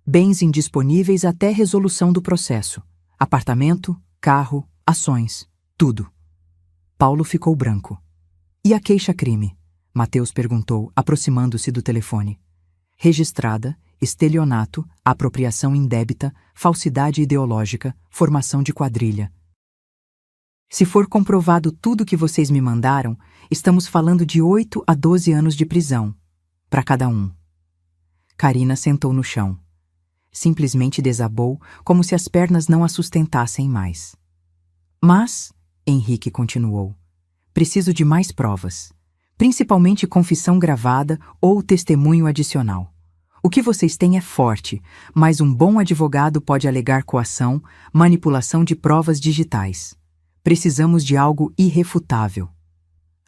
Bens indisponíveis até resolução do processo. Apartamento, carro, ações, tudo. Paulo ficou branco. E a queixa-crime? Mateus perguntou, aproximando-se do telefone. Registrada, estelionato, apropriação indébita, falsidade ideológica, formação de quadrilha. Se for comprovado tudo o que vocês me mandaram, estamos falando de 8 a 12 anos de prisão, para cada um. Karina sentou no chão. Simplesmente desabou, como se as pernas não a sustentassem mais. Mas, Henrique continuou, preciso de mais provas, principalmente confissão gravada ou testemunho adicional. O que vocês têm é forte, mas um bom advogado pode alegar coação, manipulação de provas digitais. Precisamos de algo irrefutável.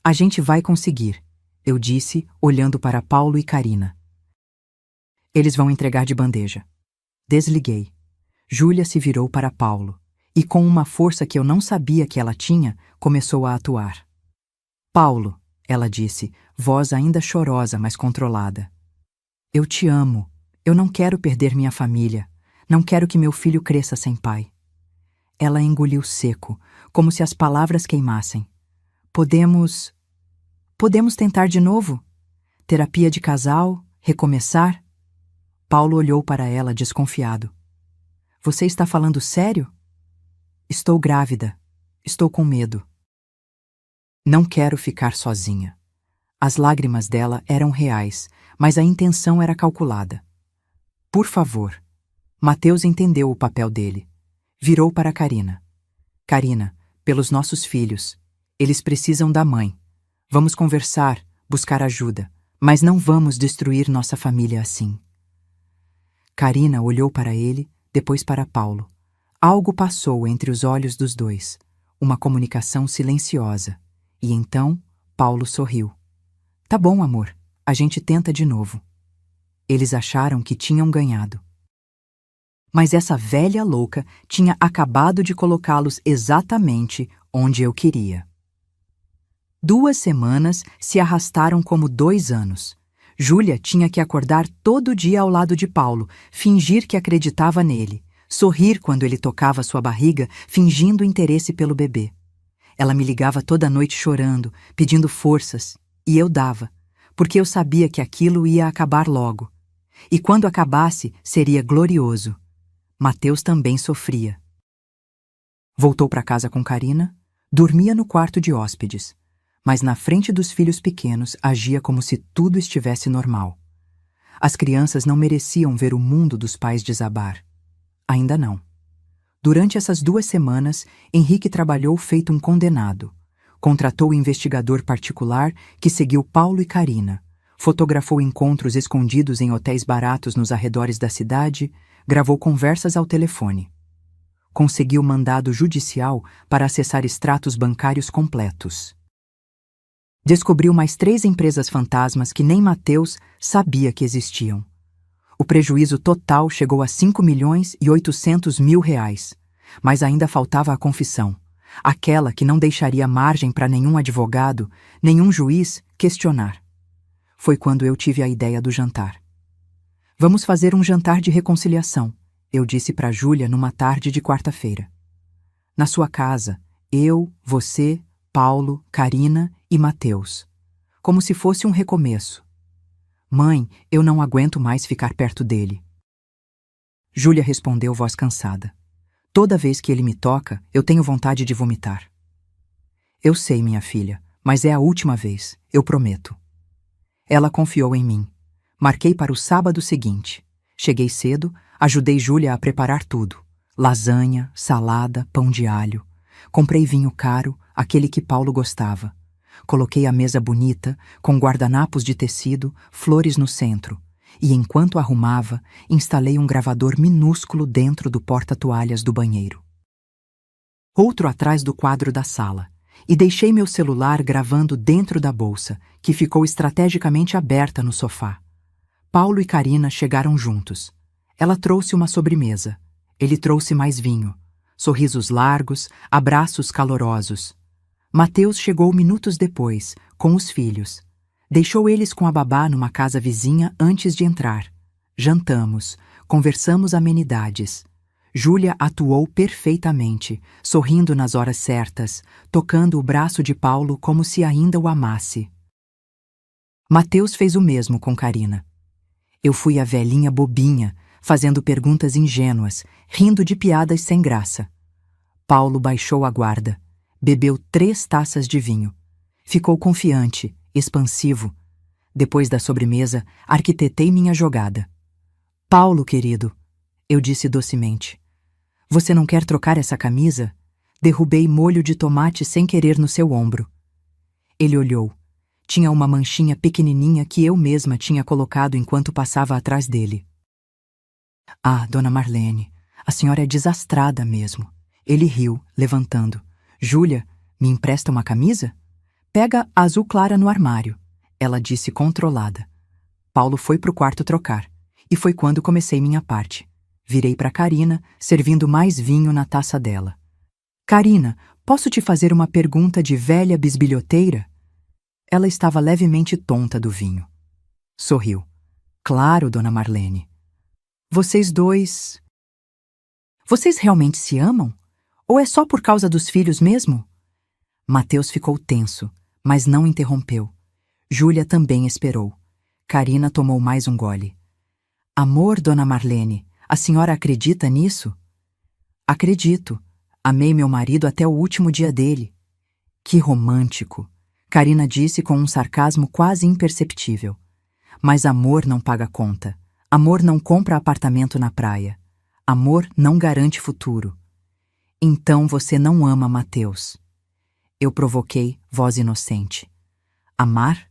A gente vai conseguir, eu disse, olhando para Paulo e Karina. Eles vão entregar de bandeja. Desliguei. Júlia se virou para Paulo, e com uma força que eu não sabia que ela tinha, começou a atuar. Paulo, ela disse, voz ainda chorosa, mas controlada. Eu te amo. Eu não quero perder minha família. Não quero que meu filho cresça sem pai. Ela engoliu seco, como se as palavras queimassem. Podemos tentar de novo? Terapia de casal? Recomeçar? Paulo olhou para ela desconfiado. Você está falando sério? Estou grávida. Estou com medo. Não quero ficar sozinha. As lágrimas dela eram reais, mas a intenção era calculada. Por favor. Mateus entendeu o papel dele. Virou para Karina. Karina, pelos nossos filhos. Eles precisam da mãe. Vamos conversar, buscar ajuda, mas não vamos destruir nossa família assim. Karina olhou para ele, depois para Paulo. Algo passou entre os olhos dos dois, uma comunicação silenciosa. E então, Paulo sorriu. Tá bom, amor, a gente tenta de novo. Eles acharam que tinham ganhado. Mas essa velha louca tinha acabado de colocá-los exatamente onde eu queria. 2 semanas se arrastaram como 2 anos. Júlia tinha que acordar todo dia ao lado de Paulo, fingir que acreditava nele, sorrir quando ele tocava sua barriga, fingindo interesse pelo bebê. Ela me ligava toda noite chorando, pedindo forças, e eu dava, porque eu sabia que aquilo ia acabar logo. E quando acabasse, seria glorioso. Mateus também sofria. Voltou para casa com Karina, dormia no quarto de hóspedes, mas na frente dos filhos pequenos agia como se tudo estivesse normal. As crianças não mereciam ver o mundo dos pais desabar. Ainda não. Durante essas 2 semanas, Henrique trabalhou feito um condenado. Contratou um investigador particular que seguiu Paulo e Karina, fotografou encontros escondidos em hotéis baratos nos arredores da cidade, gravou conversas ao telefone. Conseguiu mandado judicial para acessar extratos bancários completos. Descobriu mais 3 empresas fantasmas que nem Mateus sabia que existiam. O prejuízo total chegou a R$5.800.000, mas ainda faltava a confissão, aquela que não deixaria margem para nenhum advogado, nenhum juiz questionar. Foi quando eu tive a ideia do jantar. Vamos fazer um jantar de reconciliação, eu disse para Júlia numa tarde de quarta-feira. Na sua casa, eu, você, Paulo, Karina e Mateus. Como se fosse um recomeço. Mãe, eu não aguento mais ficar perto dele. Júlia respondeu, voz cansada. Toda vez que ele me toca, eu tenho vontade de vomitar. Eu sei, minha filha, mas é a última vez, eu prometo. Ela confiou em mim. Marquei para o sábado seguinte. Cheguei cedo, ajudei Júlia a preparar tudo. Lasanha, salada, pão de alho. Comprei vinho caro, aquele que Paulo gostava. Coloquei a mesa bonita, com guardanapos de tecido, flores no centro. E enquanto arrumava, instalei um gravador minúsculo dentro do porta-toalhas do banheiro. Outro atrás do quadro da sala. E deixei meu celular gravando dentro da bolsa, que ficou estrategicamente aberta no sofá. Paulo e Karina chegaram juntos. Ela trouxe uma sobremesa. Ele trouxe mais vinho. Sorrisos largos, abraços calorosos. Mateus chegou minutos depois, com os filhos. Deixou eles com a babá numa casa vizinha antes de entrar. Jantamos, conversamos amenidades. Júlia atuou perfeitamente, sorrindo nas horas certas, tocando o braço de Paulo como se ainda o amasse. Mateus fez o mesmo com Carina. Eu fui a velhinha bobinha, fazendo perguntas ingênuas, rindo de piadas sem graça. Paulo baixou a guarda, bebeu 3 taças de vinho. Ficou confiante, expansivo. Depois da sobremesa, arquitetei minha jogada. Paulo, querido, eu disse docemente. Você não quer trocar essa camisa? Derrubei molho de tomate sem querer no seu ombro. Ele olhou. Tinha uma manchinha pequenininha que eu mesma tinha colocado enquanto passava atrás dele. Ah, dona Marlene, a senhora é desastrada mesmo. Ele riu, levantando. Júlia, me empresta uma camisa? Pega a azul clara no armário, ela disse controlada. Paulo foi pro quarto trocar, e foi quando comecei minha parte. Virei para Carina, servindo mais vinho na taça dela. Carina, posso te fazer uma pergunta de velha bisbilhoteira? Ela estava levemente tonta do vinho. Sorriu. Claro, dona Marlene. Vocês dois... Vocês realmente se amam? Ou é só por causa dos filhos mesmo? Mateus ficou tenso, mas não interrompeu. Júlia também esperou. Carina tomou mais um gole. Amor, dona Marlene, a senhora acredita nisso? Acredito. Amei meu marido até o último dia dele. Que romântico, Carina disse com um sarcasmo quase imperceptível. Mas amor não paga conta. Amor não compra apartamento na praia. Amor não garante futuro. Então você não ama Mateus. Eu provoquei, voz inocente. Amar?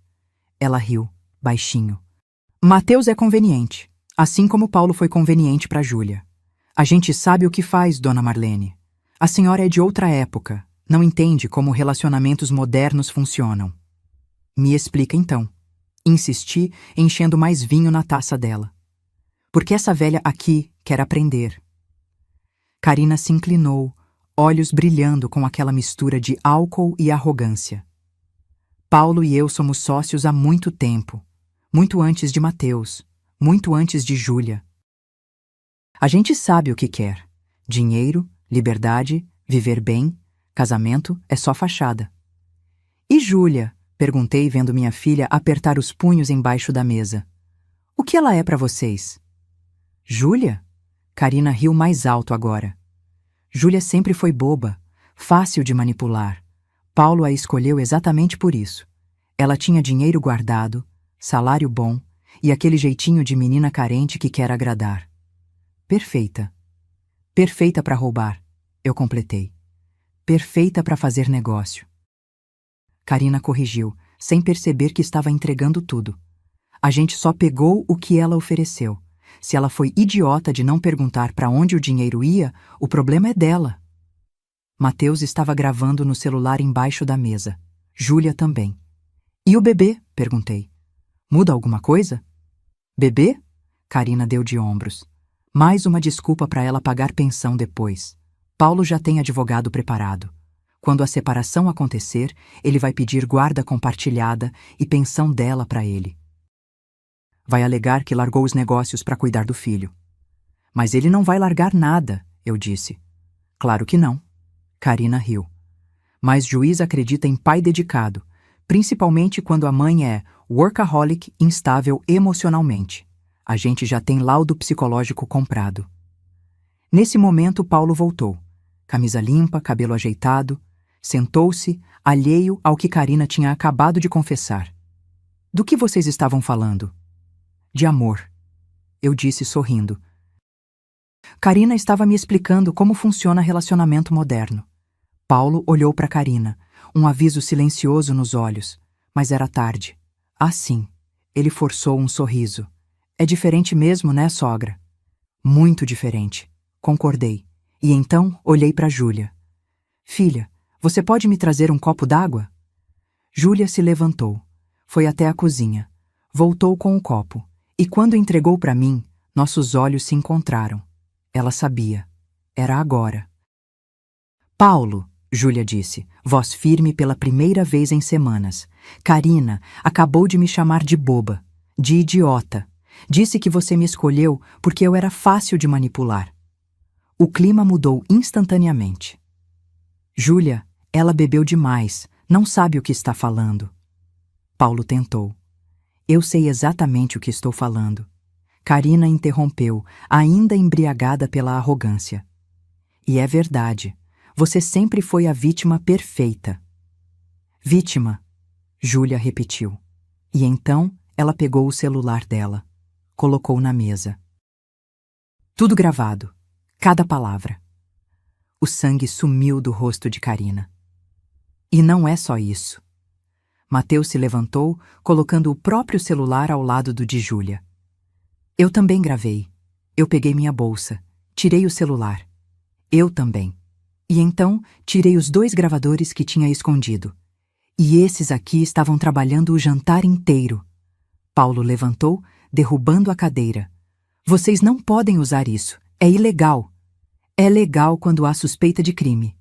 Ela riu, baixinho. Mateus é conveniente, assim como Paulo foi conveniente para Júlia. A gente sabe o que faz, dona Marlene. A senhora é de outra época, não entende como relacionamentos modernos funcionam. Me explica então. Insisti, enchendo mais vinho na taça dela. Porque essa velha aqui quer aprender. Carina se inclinou, olhos brilhando com aquela mistura de álcool e arrogância. Paulo e eu somos sócios há muito tempo. Muito antes de Mateus. Muito antes de Júlia. A gente sabe o que quer. Dinheiro, liberdade, viver bem, casamento é só fachada. E Júlia? Perguntei vendo minha filha apertar os punhos embaixo da mesa. O que ela é para vocês? Júlia? Carina riu mais alto agora. Júlia sempre foi boba, fácil de manipular. Paulo a escolheu exatamente por isso. Ela tinha dinheiro guardado, salário bom e aquele jeitinho de menina carente que quer agradar. Perfeita. Perfeita para roubar, eu completei. Perfeita para fazer negócio. Carina corrigiu, sem perceber que estava entregando tudo. A gente só pegou o que ela ofereceu. Se ela foi idiota de não perguntar para onde o dinheiro ia, o problema é dela. Mateus estava gravando no celular embaixo da mesa. Júlia também. E o bebê? Perguntei. Muda alguma coisa? Bebê? Carina deu de ombros. Mais uma desculpa para ela pagar pensão depois. Paulo já tem advogado preparado. Quando a separação acontecer, ele vai pedir guarda compartilhada e pensão dela para ele. Vai alegar que largou os negócios para cuidar do filho. Mas ele não vai largar nada, eu disse. Claro que não. Carina riu. Mas juiz acredita em pai dedicado, principalmente quando a mãe é workaholic instável emocionalmente. A gente já tem laudo psicológico comprado. Nesse momento, Paulo voltou. Camisa limpa, cabelo ajeitado. Sentou-se, alheio ao que Carina tinha acabado de confessar. Do que vocês estavam falando? De amor, eu disse sorrindo. Carina estava me explicando como funciona relacionamento moderno. Paulo olhou para Carina, um aviso silencioso nos olhos, mas era tarde. Ah, sim, ele forçou um sorriso. É diferente mesmo, né, sogra? Muito diferente, concordei. E então olhei para Júlia. Filha, você pode me trazer um copo d'água? Júlia se levantou, foi até a cozinha, voltou com o copo. E quando entregou para mim, nossos olhos se encontraram. Ela sabia. Era agora. Paulo, Júlia disse, voz firme pela primeira vez em semanas. Karina acabou de me chamar de boba, de idiota. Disse que você me escolheu porque eu era fácil de manipular. O clima mudou instantaneamente. Júlia, ela bebeu demais, não sabe o que está falando. Paulo tentou. Eu sei exatamente o que estou falando. Karina interrompeu, ainda embriagada pela arrogância. E é verdade, você sempre foi a vítima perfeita. Vítima, Júlia repetiu. E então ela pegou o celular dela, colocou na mesa. Tudo gravado, cada palavra. O sangue sumiu do rosto de Karina. E não é só isso. Mateus se levantou, colocando o próprio celular ao lado do de Júlia. Eu também gravei. Eu peguei minha bolsa, tirei o celular. Eu também. E então tirei os 2 gravadores que tinha escondido. E esses aqui estavam trabalhando o jantar inteiro. Paulo levantou, derrubando a cadeira. Vocês não podem usar isso. É ilegal. É legal quando há suspeita de crime.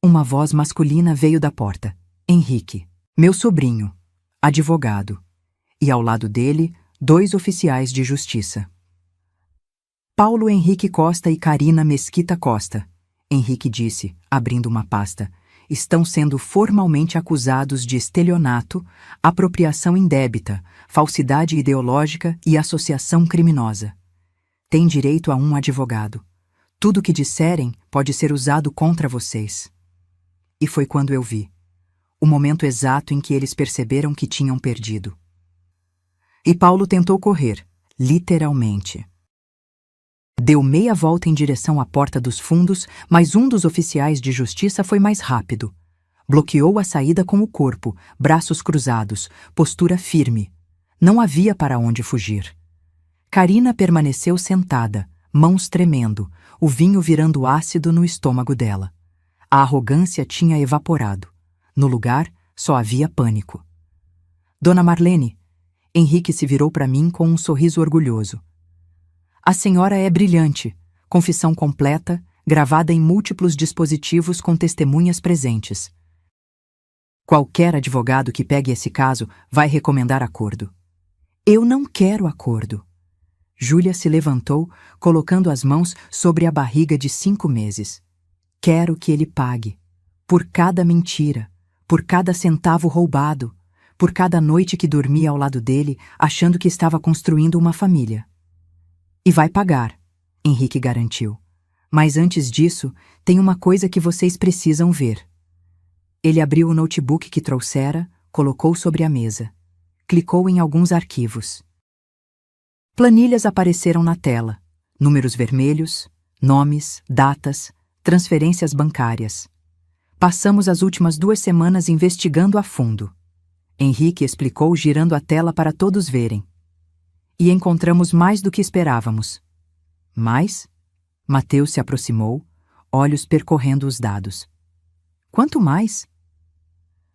Uma voz masculina veio da porta. Henrique, meu sobrinho, advogado. E ao lado dele, 2 oficiais de justiça. Paulo Henrique Costa e Karina Mesquita Costa. Henrique disse, abrindo uma pasta. Estão sendo formalmente acusados de estelionato, apropriação indébita, falsidade ideológica e associação criminosa. Têm direito a um advogado. Tudo o que disserem pode ser usado contra vocês. E foi quando eu vi. O momento exato em que eles perceberam que tinham perdido. E Paulo tentou correr, literalmente. Deu meia volta em direção à porta dos fundos, mas um dos oficiais de justiça foi mais rápido. Bloqueou a saída com o corpo, braços cruzados, postura firme. Não havia para onde fugir. Karina permaneceu sentada, mãos tremendo, o vinho virando ácido no estômago dela. A arrogância tinha evaporado. No lugar, só havia pânico. Dona Marlene, Henrique se virou para mim com um sorriso orgulhoso. A senhora é brilhante, confissão completa, gravada em múltiplos dispositivos com testemunhas presentes. Qualquer advogado que pegue esse caso vai recomendar acordo. Eu não quero acordo. Júlia se levantou, colocando as mãos sobre a barriga de 5 meses. Quero que ele pague. Por cada mentira, por cada centavo roubado, por cada noite que dormia ao lado dele, achando que estava construindo uma família. E vai pagar, Henrique garantiu. Mas antes disso, tem uma coisa que vocês precisam ver. Ele abriu o notebook que trouxera, colocou sobre a mesa. Clicou em alguns arquivos. Planilhas apareceram na tela. Números vermelhos, nomes, datas, transferências bancárias. Passamos as últimas 2 semanas investigando a fundo. Henrique explicou, girando a tela para todos verem. E encontramos mais do que esperávamos. Mais? Mateus se aproximou, olhos percorrendo os dados. Quanto mais?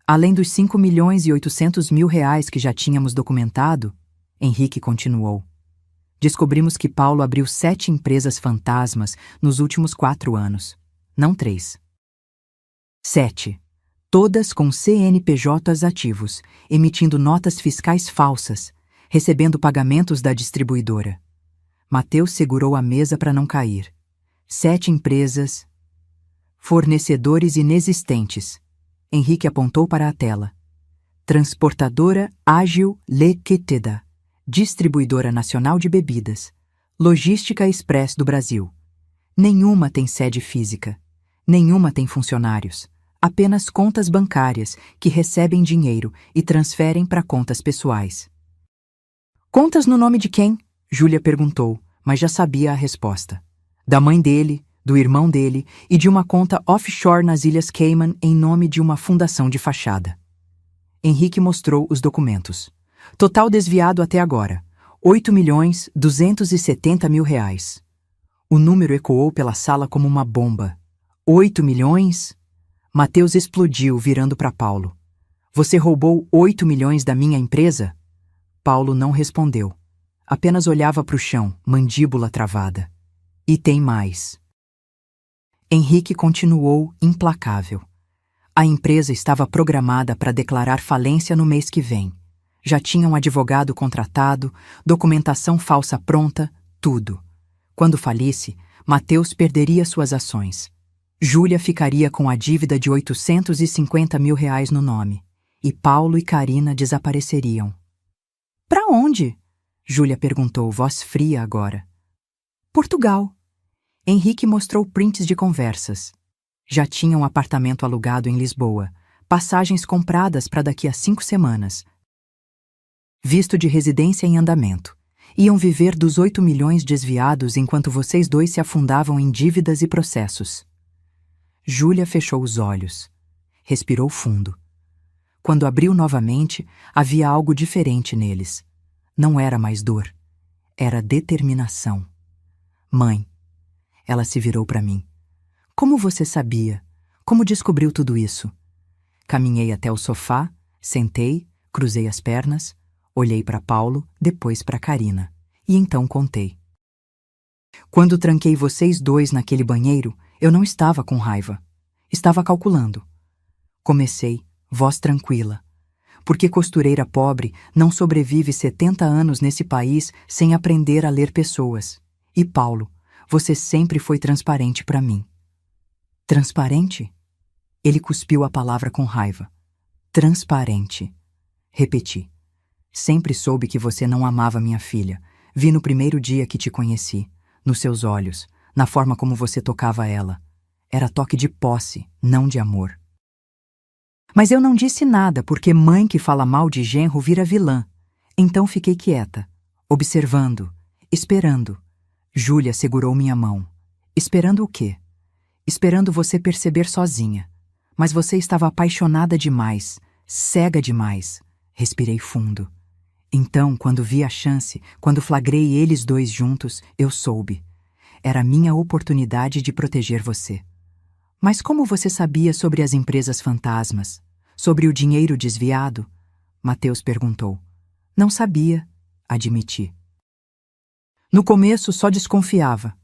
Além dos 5.800.000 reais que já tínhamos documentado, Henrique continuou. Descobrimos que Paulo abriu 7 empresas fantasmas nos últimos 4 anos. Não 3. 7. Todas com CNPJs ativos, emitindo notas fiscais falsas, recebendo pagamentos da distribuidora. Mateus segurou a mesa para não cair. 7 empresas. Fornecedores inexistentes. Henrique apontou para a tela. Transportadora Ágil Liquida. Distribuidora Nacional de Bebidas. Logística Express do Brasil. Nenhuma tem sede física. Nenhuma tem funcionários. Apenas contas bancárias que recebem dinheiro e transferem para contas pessoais. Contas no nome de quem? Júlia perguntou, mas já sabia a resposta. Da mãe dele, do irmão dele e de uma conta offshore nas Ilhas Cayman em nome de uma fundação de fachada. Henrique mostrou os documentos. Total desviado até agora, 8.270.000 reais. O número ecoou pela sala como uma bomba. 8 milhões? Mateus explodiu, virando para Paulo. Você roubou 8 milhões da minha empresa? Paulo não respondeu. Apenas olhava para o chão, mandíbula travada. E tem mais. Henrique continuou implacável. A empresa estava programada para declarar falência no mês que vem. Já tinha um advogado contratado, documentação falsa pronta, tudo. Quando falisse, Mateus perderia suas ações. Júlia ficaria com a dívida de R$ 850 mil no nome. E Paulo e Carina desapareceriam. Para onde? Júlia perguntou, voz fria agora. Portugal. Henrique mostrou prints de conversas. Já tinha um apartamento alugado em Lisboa, passagens compradas para daqui a 5 semanas. Visto de residência em andamento. Iam viver dos 8 milhões desviados enquanto vocês dois se afundavam em dívidas e processos. Júlia fechou os olhos. Respirou fundo. Quando abriu novamente, havia algo diferente neles. Não era mais dor. Era determinação. Mãe. Ela se virou para mim. Como você sabia? Como descobriu tudo isso? Caminhei até o sofá, sentei, cruzei as pernas, olhei para Paulo, depois para Carina. E então contei. Quando tranquei vocês dois naquele banheiro, eu não estava com raiva. Estava calculando. Comecei, voz tranquila. Porque costureira pobre não sobrevive 70 anos nesse país sem aprender a ler pessoas. E Paulo, você sempre foi transparente para mim. Transparente? Ele cuspiu a palavra com raiva. Transparente. Repeti. Sempre soube que você não amava minha filha. Vi no primeiro dia que te conheci. Nos seus olhos. Na forma como você tocava ela. Era toque de posse, não de amor. Mas eu não disse nada, porque mãe que fala mal de genro vira vilã. Então fiquei quieta, observando, esperando. Júlia segurou minha mão. Esperando o quê? Esperando você perceber sozinha. Mas você estava apaixonada demais, cega demais. Respirei fundo. Então, quando vi a chance, quando flagrei eles dois juntos, eu soube. Era minha oportunidade de proteger você. Mas como você sabia sobre as empresas fantasmas? Sobre o dinheiro desviado? Mateus perguntou. Não sabia, admiti. No começo só desconfiava.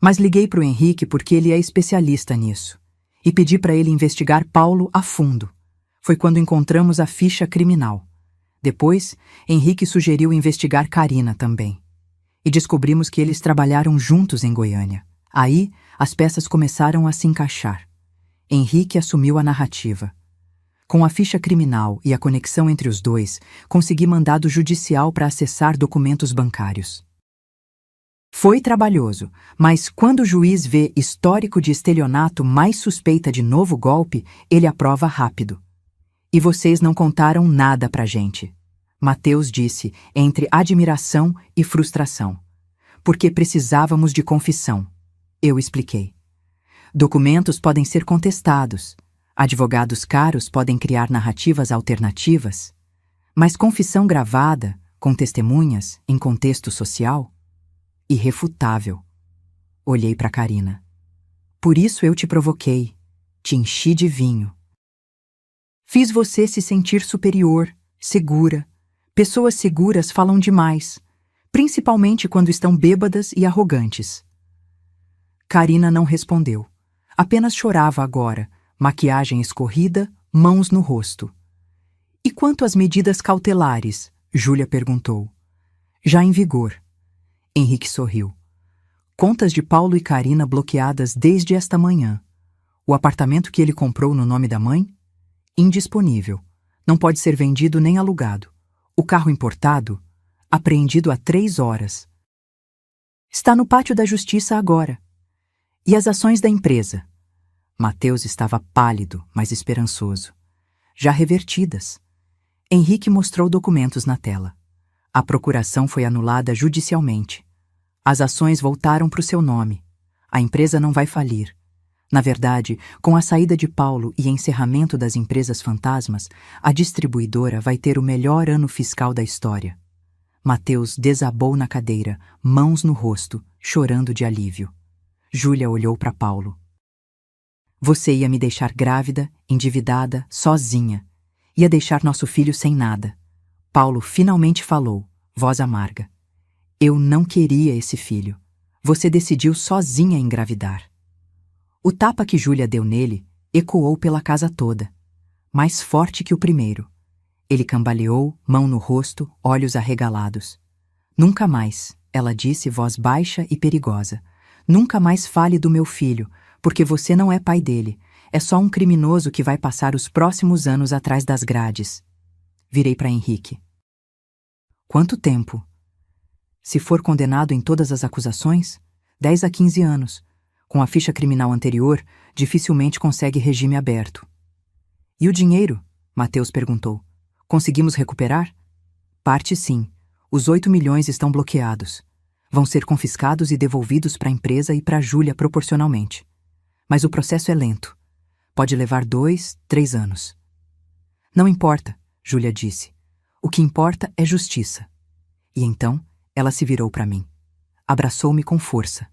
Mas liguei para o Henrique porque ele é especialista nisso. E pedi para ele investigar Paulo a fundo. Foi quando encontramos a ficha criminal. Depois, Henrique sugeriu investigar Carina também. E descobrimos que eles trabalharam juntos em Goiânia. Aí, as peças começaram a se encaixar. Henrique assumiu a narrativa. Com a ficha criminal e a conexão entre os dois, consegui mandado judicial para acessar documentos bancários. Foi trabalhoso, mas quando o juiz vê histórico de estelionato mais suspeita de novo golpe, ele aprova rápido. E vocês não contaram nada pra gente. Mateus disse, entre admiração e frustração. Porque precisávamos de confissão. Eu expliquei. Documentos podem ser contestados. Advogados caros podem criar narrativas alternativas. Mas confissão gravada, com testemunhas, em contexto social? Irrefutável. Olhei para Carina. Por isso eu te provoquei. Te enchi de vinho. Fiz você se sentir superior, segura. Pessoas seguras falam demais, principalmente quando estão bêbadas e arrogantes. Carina não respondeu. Apenas chorava agora, maquiagem escorrida, mãos no rosto. E quanto às medidas cautelares? Júlia perguntou. Já em vigor. Henrique sorriu. Contas de Paulo e Carina bloqueadas desde esta manhã. O apartamento que ele comprou no nome da mãe? Indisponível. Não pode ser vendido nem alugado. O carro importado? Apreendido há 3 horas. Está no pátio da justiça agora. E as ações da empresa? Mateus estava pálido, mas esperançoso. Já revertidas. Henrique mostrou documentos na tela. A procuração foi anulada judicialmente. As ações voltaram para o seu nome. A empresa não vai falir. Na verdade, com a saída de Paulo e encerramento das empresas fantasmas, a distribuidora vai ter o melhor ano fiscal da história. Mateus desabou na cadeira, mãos no rosto, chorando de alívio. Júlia olhou para Paulo. Você ia me deixar grávida, endividada, sozinha. Ia deixar nosso filho sem nada. Paulo finalmente falou, voz amarga. Eu não queria esse filho. Você decidiu sozinha engravidar. O tapa que Júlia deu nele ecoou pela casa toda. mais forte que o primeiro. Ele cambaleou, mão no rosto, olhos arregalados. Nunca mais, ela disse, voz baixa e perigosa. Nunca mais fale do meu filho, porque você não é pai dele. É só um criminoso que vai passar os próximos anos atrás das grades. Virei para Henrique. Quanto tempo? Se for condenado em todas as acusações, 10 a 15 anos. Com a ficha criminal anterior, dificilmente consegue regime aberto. E o dinheiro? Mateus perguntou. Conseguimos recuperar? Parte sim. Os 8 milhões estão bloqueados. Vão ser confiscados e devolvidos para a empresa e para Júlia proporcionalmente. Mas o processo é lento. Pode levar 2, 3 anos. Não importa, Júlia disse. O que importa é justiça. E então, ela se virou para mim. Abraçou-me com força.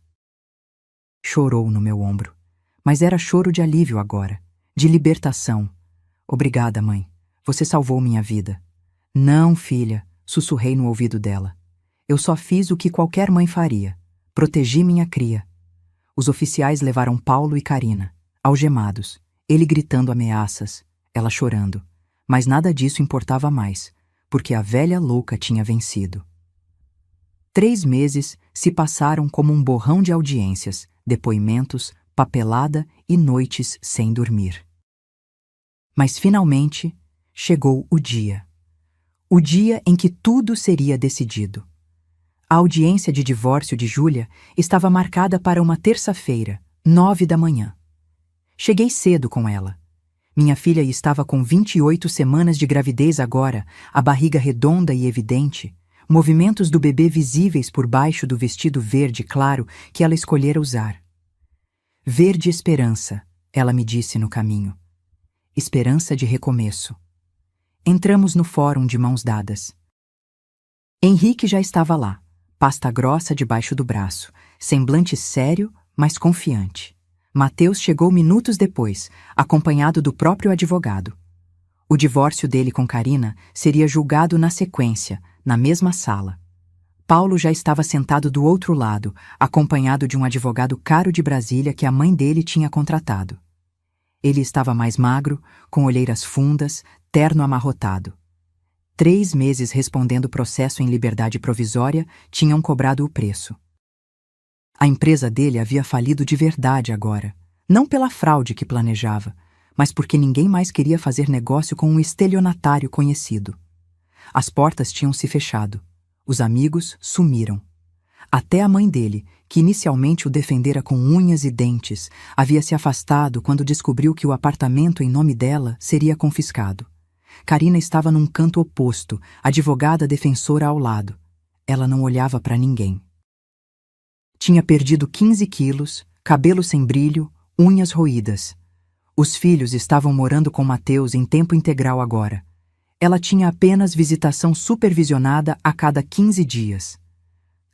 Chorou no meu ombro. Mas era choro de alívio agora, de libertação. Obrigada, mãe. Você salvou minha vida. Não, filha, sussurrei no ouvido dela. Eu só fiz o que qualquer mãe faria. Protegi minha cria. Os oficiais levaram Paulo e Karina, algemados, ele gritando ameaças, ela chorando. Mas nada disso importava mais, porque a velha louca tinha vencido. 3 meses se passaram como um borrão de audiências, depoimentos, papelada e noites sem dormir. Mas finalmente chegou o dia. O dia em que tudo seria decidido. A audiência de divórcio de Júlia estava marcada para uma terça-feira, 9 da manhã. Cheguei cedo com ela. Minha filha estava com 28 semanas de gravidez agora, a barriga redonda e evidente, movimentos do bebê visíveis por baixo do vestido verde claro que ela escolhera usar. Verde esperança, ela me disse no caminho. Esperança de recomeço. Entramos no fórum de mãos dadas. Henrique já estava lá, pasta grossa debaixo do braço, semblante sério, mas confiante. Mateus chegou minutos depois, acompanhado do próprio advogado. O divórcio dele com Karina seria julgado na sequência, na mesma sala. Paulo já estava sentado do outro lado, acompanhado de um advogado caro de Brasília que a mãe dele tinha contratado. Ele estava mais magro, com olheiras fundas, terno amarrotado. 3 meses respondendo processo em liberdade provisória tinham cobrado o preço. A empresa dele havia falido de verdade agora, não pela fraude que planejava, mas porque ninguém mais queria fazer negócio com um estelionatário conhecido. As portas tinham se fechado. Os amigos sumiram. Até a mãe dele, que inicialmente o defendera com unhas e dentes, havia se afastado quando descobriu que o apartamento em nome dela seria confiscado. Karina estava num canto oposto, advogada defensora ao lado. Ela não olhava para ninguém. Tinha perdido 15 quilos, cabelo sem brilho, unhas roídas. Os filhos estavam morando com Mateus em tempo integral agora. Ela tinha apenas visitação supervisionada a cada 15 dias.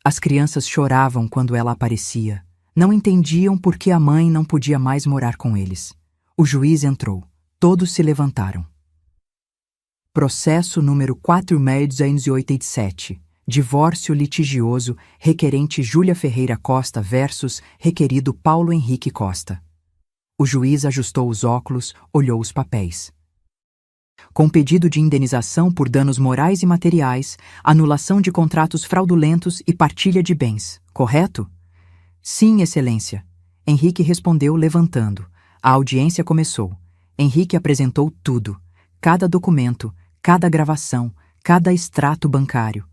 As crianças choravam quando ela aparecia. Não entendiam por que a mãe não podia mais morar com eles. O juiz entrou. Todos se levantaram. Processo número 4.287. Divórcio litigioso, requerente Júlia Ferreira Costa versus requerido Paulo Henrique Costa. O juiz ajustou os óculos, olhou os papéis. Com pedido de indenização por danos morais e materiais, anulação de contratos fraudulentos e partilha de bens, correto? Sim, Excelência. Henrique respondeu levantando. A audiência começou. Henrique apresentou tudo. Cada documento, cada gravação, cada extrato bancário.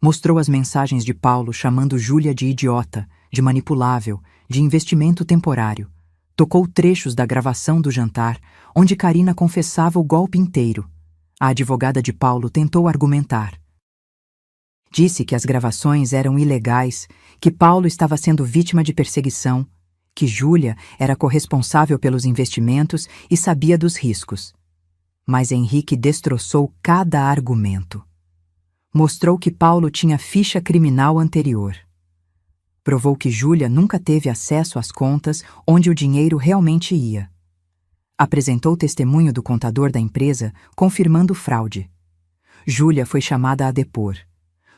Mostrou as mensagens de Paulo chamando Júlia de idiota, de manipulável, de investimento temporário. Tocou trechos da gravação do jantar, onde Karina confessava o golpe inteiro. A advogada de Paulo tentou argumentar. Disse que as gravações eram ilegais, que Paulo estava sendo vítima de perseguição, que Júlia era corresponsável pelos investimentos e sabia dos riscos. Mas Henrique destroçou cada argumento. Mostrou que Paulo tinha ficha criminal anterior. Provou que Júlia nunca teve acesso às contas onde o dinheiro realmente ia. Apresentou testemunho do contador da empresa, confirmando fraude. Júlia foi chamada a depor.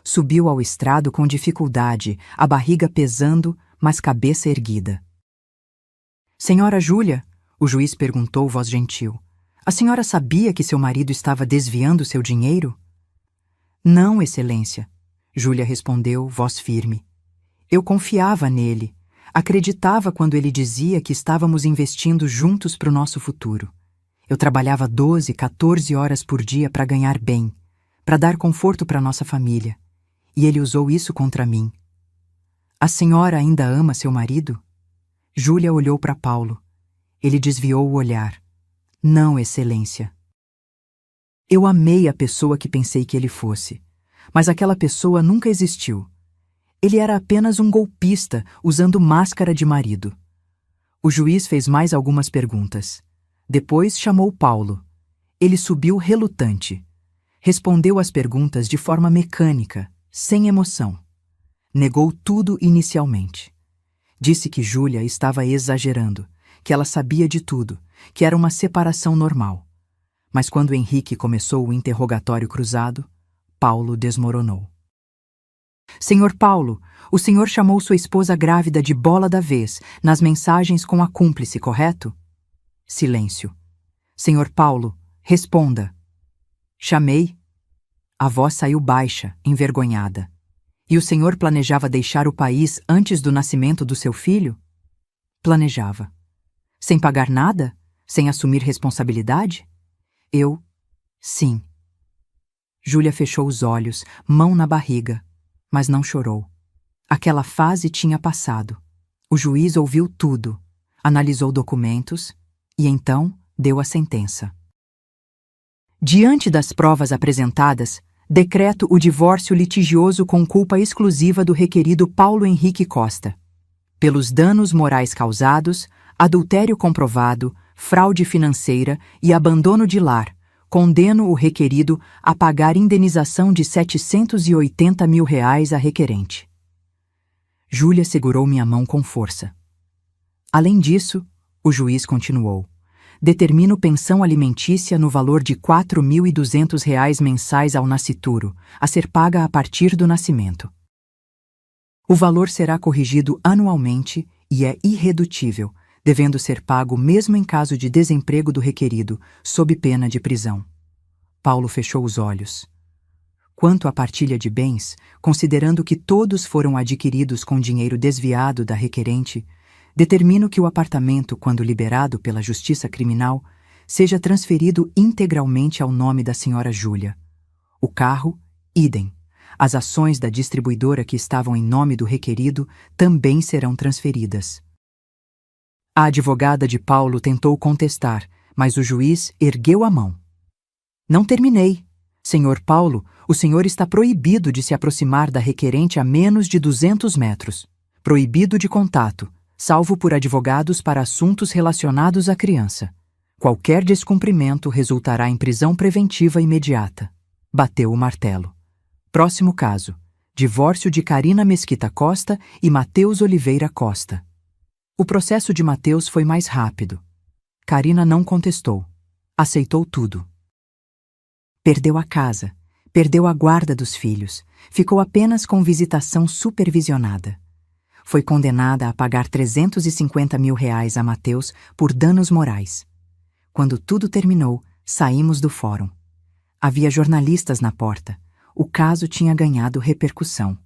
Subiu ao estrado com dificuldade, a barriga pesando, mas cabeça erguida. Senhora Júlia, o juiz perguntou voz gentil, A senhora sabia que seu marido estava desviando seu dinheiro? Não, Excelência, Júlia respondeu, voz firme. Eu confiava nele. Acreditava quando ele dizia que estávamos investindo juntos para o nosso futuro. Eu trabalhava 12, 14 horas por dia para ganhar bem, para dar conforto para nossa família. E ele usou isso contra mim. A senhora ainda ama seu marido? Júlia olhou para Paulo. Ele desviou o olhar. Não, Excelência. Eu amei a pessoa que pensei que ele fosse, mas aquela pessoa nunca existiu. Ele era apenas um golpista usando máscara de marido. O juiz fez mais algumas perguntas. Depois chamou Paulo. Ele subiu relutante. Respondeu às perguntas de forma mecânica, sem emoção. Negou tudo inicialmente. Disse que Júlia estava exagerando, que ela sabia de tudo, que era uma separação normal. Mas quando Henrique começou o interrogatório cruzado, Paulo desmoronou. Senhor Paulo, o senhor chamou sua esposa grávida de bola da vez nas mensagens com a cúmplice, correto? Silêncio. Senhor Paulo, responda. Chamei. A voz saiu baixa, envergonhada. E o senhor planejava deixar o país antes do nascimento do seu filho? Planejava. Sem pagar nada? Sem assumir responsabilidade? Sim. Júlia fechou os olhos, mão na barriga, mas não chorou. Aquela fase tinha passado. O juiz ouviu tudo, analisou documentos e então deu a sentença. Diante das provas apresentadas, decreto o divórcio litigioso com culpa exclusiva do requerido Paulo Henrique Costa. Pelos danos morais causados, adultério comprovado, fraude financeira e abandono de lar, condeno o requerido a pagar indenização de R$780 mil à requerente. Júlia segurou minha mão com força. Além disso, o juiz continuou. Determino pensão alimentícia no valor de R$4.200 mensais ao nascituro, a ser paga a partir do nascimento. O valor será corrigido anualmente e é irredutível, devendo ser pago mesmo em caso de desemprego do requerido, sob pena de prisão. Paulo fechou os olhos. Quanto à partilha de bens, considerando que todos foram adquiridos com dinheiro desviado da requerente, determino que o apartamento, quando liberado pela Justiça Criminal, seja transferido integralmente ao nome da senhora Júlia. O carro, idem. As ações da distribuidora que estavam em nome do requerido também serão transferidas. A advogada de Paulo tentou contestar, mas o juiz ergueu a mão. Não terminei. Senhor Paulo, o senhor está proibido de se aproximar da requerente a menos de 200 metros. Proibido de contato, salvo por advogados para assuntos relacionados à criança. Qualquer descumprimento resultará em prisão preventiva imediata. Bateu o martelo. Próximo caso. Divórcio de Carina Mesquita Costa e Mateus Oliveira Costa. O processo de Mateus foi mais rápido. Carina não contestou. Aceitou tudo. Perdeu a casa, perdeu a guarda dos filhos, ficou apenas com visitação supervisionada. Foi condenada a pagar R$350 mil a Mateus por danos morais. Quando tudo terminou, saímos do fórum. Havia jornalistas na porta. O caso tinha ganhado repercussão.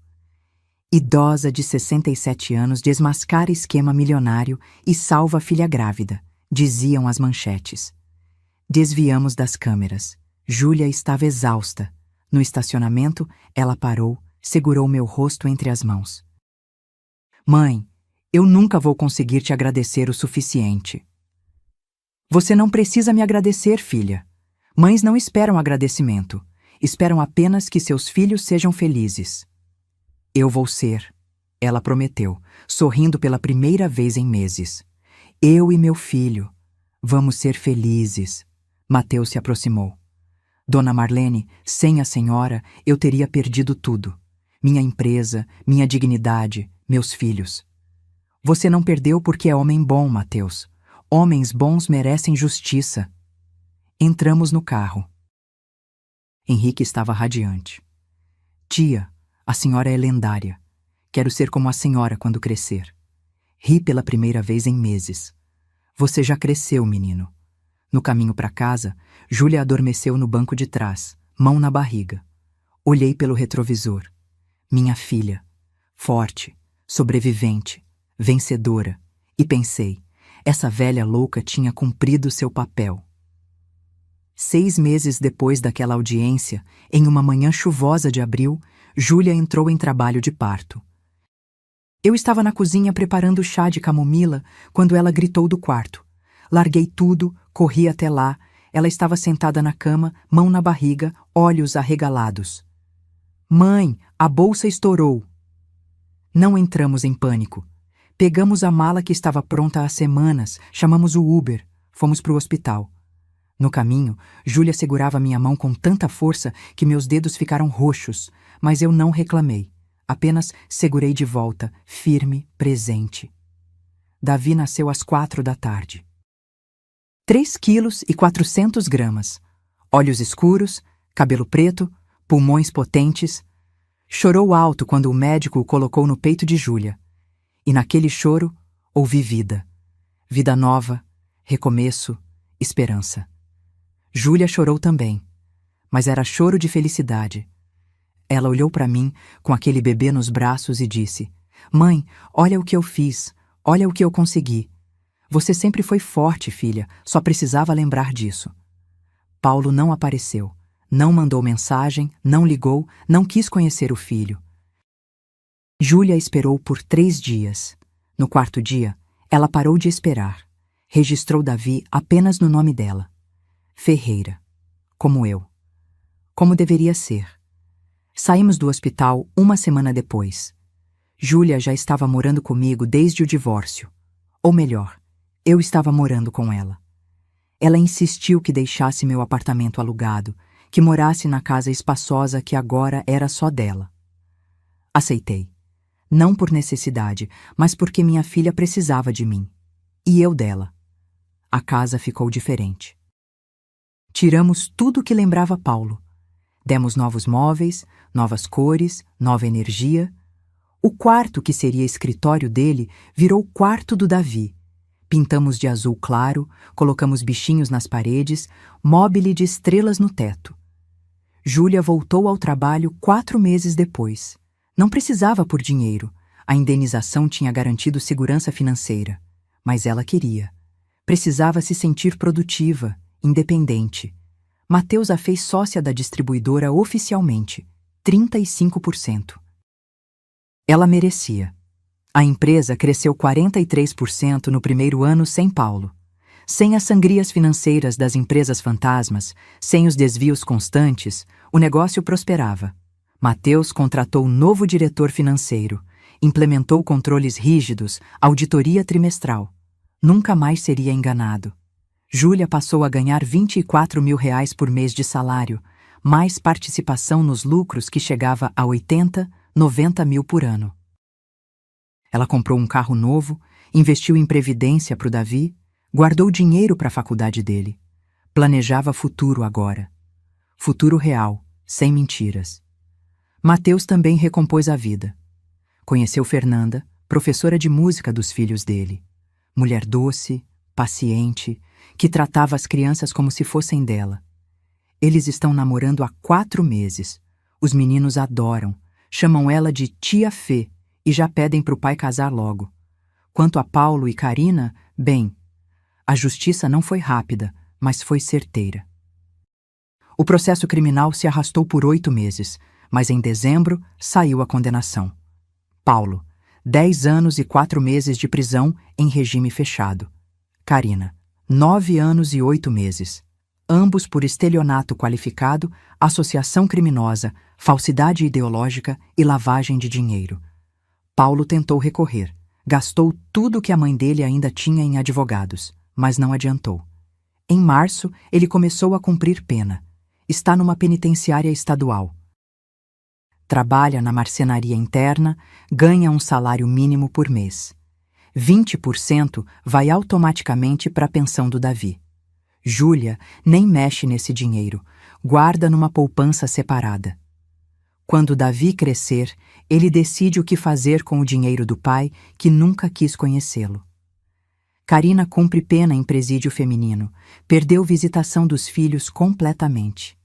Idosa de 67 anos desmascara esquema milionário e salva filha grávida, diziam as manchetes. Desviamos das câmeras. Júlia estava exausta. No estacionamento, ela parou, segurou meu rosto entre as mãos. Mãe, eu nunca vou conseguir te agradecer o suficiente. Você não precisa me agradecer, filha. Mães não esperam agradecimento. Esperam apenas que seus filhos sejam felizes. Eu vou ser, ela prometeu, sorrindo pela primeira vez em meses. Eu e meu filho. Vamos ser felizes. Mateus se aproximou. Dona Marlene, sem a senhora, eu teria perdido tudo. Minha empresa, minha dignidade, meus filhos. Você não perdeu porque é homem bom, Mateus. Homens bons merecem justiça. Entramos no carro. Henrique estava radiante. Tia, a senhora é lendária. Quero ser como a senhora quando crescer. Ri pela primeira vez em meses. Você já cresceu, menino. No caminho para casa, Júlia adormeceu no banco de trás, mão na barriga. Olhei pelo retrovisor. Minha filha, forte, sobrevivente, vencedora, e pensei, essa velha louca tinha cumprido seu papel. 6 meses depois daquela audiência, em uma manhã chuvosa de abril, Júlia entrou em trabalho de parto. Eu estava na cozinha preparando chá de camomila quando ela gritou do quarto. Larguei tudo, corri até lá. Ela estava sentada na cama, mão na barriga, olhos arregalados. Mãe, a bolsa estourou. Não entramos em pânico. Pegamos a mala que estava pronta há semanas, chamamos o Uber, fomos para o hospital. No caminho, Júlia segurava minha mão com tanta força que meus dedos ficaram roxos, mas eu não reclamei. Apenas segurei de volta, firme, presente. Davi nasceu às 4 da tarde. 3 quilos e 400 gramas. Olhos escuros, cabelo preto, pulmões potentes. Chorou alto quando o médico o colocou no peito de Júlia. E naquele choro, ouvi vida. Vida nova, recomeço, esperança. Júlia chorou também, mas era choro de felicidade. Ela olhou para mim com aquele bebê nos braços e disse: Mãe, olha o que eu fiz, olha o que eu consegui. Você sempre foi forte, filha, só precisava lembrar disso. Paulo não apareceu, não mandou mensagem, não ligou, não quis conhecer o filho. Júlia esperou por 3 dias. No 4º dia, ela parou de esperar. Registrou Davi apenas no nome dela. Ferreira. Como eu. Como deveria ser. Saímos do hospital 1 semana depois. Júlia já estava morando comigo desde o divórcio. Ou melhor, eu estava morando com ela. Ela insistiu que deixasse meu apartamento alugado, que morasse na casa espaçosa que agora era só dela. Aceitei. Não por necessidade, mas porque minha filha precisava de mim. E eu dela. A casa ficou diferente. Tiramos tudo que lembrava Paulo. Demos novos móveis, novas cores, nova energia. O quarto que seria escritório dele virou o quarto do Davi. Pintamos de azul claro, colocamos bichinhos nas paredes, móbile de estrelas no teto. Júlia voltou ao trabalho 4 meses depois. Não precisava por dinheiro. A indenização tinha garantido segurança financeira. Mas ela queria. Precisava se sentir produtiva, independente. Mateus a fez sócia da distribuidora oficialmente, 35%. Ela merecia. A empresa cresceu 43% no primeiro ano sem Paulo. Sem as sangrias financeiras das empresas fantasmas, sem os desvios constantes, o negócio prosperava. Mateus contratou um novo diretor financeiro, implementou controles rígidos, auditoria trimestral. Nunca mais seria enganado. Júlia passou a ganhar R$24 mil por mês de salário, mais participação nos lucros que chegava a 80, 90 mil por ano. Ela comprou um carro novo, investiu em previdência para o Davi, guardou dinheiro para a faculdade dele. Planejava futuro agora. Futuro real, sem mentiras. Mateus também recompôs a vida. Conheceu Fernanda, professora de música dos filhos dele. Mulher doce, paciente, que tratava as crianças como se fossem dela. Eles estão namorando há 4 meses. Os meninos adoram, chamam ela de Tia Fê e já pedem para o pai casar logo. Quanto a Paulo e Karina, bem, a justiça não foi rápida, mas foi certeira. O processo criminal se arrastou por 8 meses, mas em dezembro saiu a condenação. Paulo, 10 anos e 4 meses de prisão em regime fechado. Karina, 9 anos e 8 meses. Ambos por estelionato qualificado, associação criminosa, falsidade ideológica e lavagem de dinheiro. Paulo tentou recorrer. Gastou tudo que a mãe dele ainda tinha em advogados, mas não adiantou. Em março, ele começou a cumprir pena. Está numa penitenciária estadual. Trabalha na marcenaria interna, ganha um salário mínimo por mês. 20% vai automaticamente para a pensão do Davi. Júlia nem mexe nesse dinheiro, guarda numa poupança separada. Quando Davi crescer, ele decide o que fazer com o dinheiro do pai, que nunca quis conhecê-lo. Karina cumpre pena em presídio feminino. Perdeu visitação dos filhos completamente.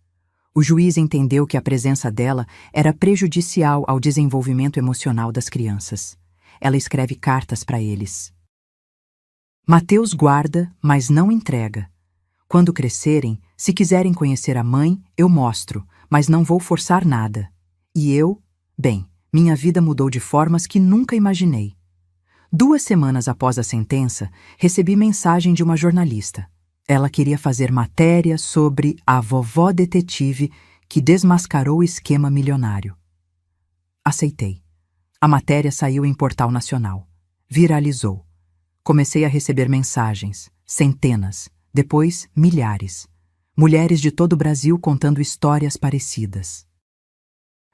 O juiz entendeu que a presença dela era prejudicial ao desenvolvimento emocional das crianças. Ela escreve cartas para eles. Mateus guarda, mas não entrega. Quando crescerem, se quiserem conhecer a mãe, eu mostro, mas não vou forçar nada. E eu? Bem, minha vida mudou de formas que nunca imaginei. 2 semanas após a sentença, recebi mensagem de uma jornalista. Ela queria fazer matéria sobre a vovó detetive que desmascarou o esquema milionário. Aceitei. A matéria saiu em portal nacional. Viralizou. Comecei a receber mensagens, centenas, depois milhares. Mulheres de todo o Brasil contando histórias parecidas.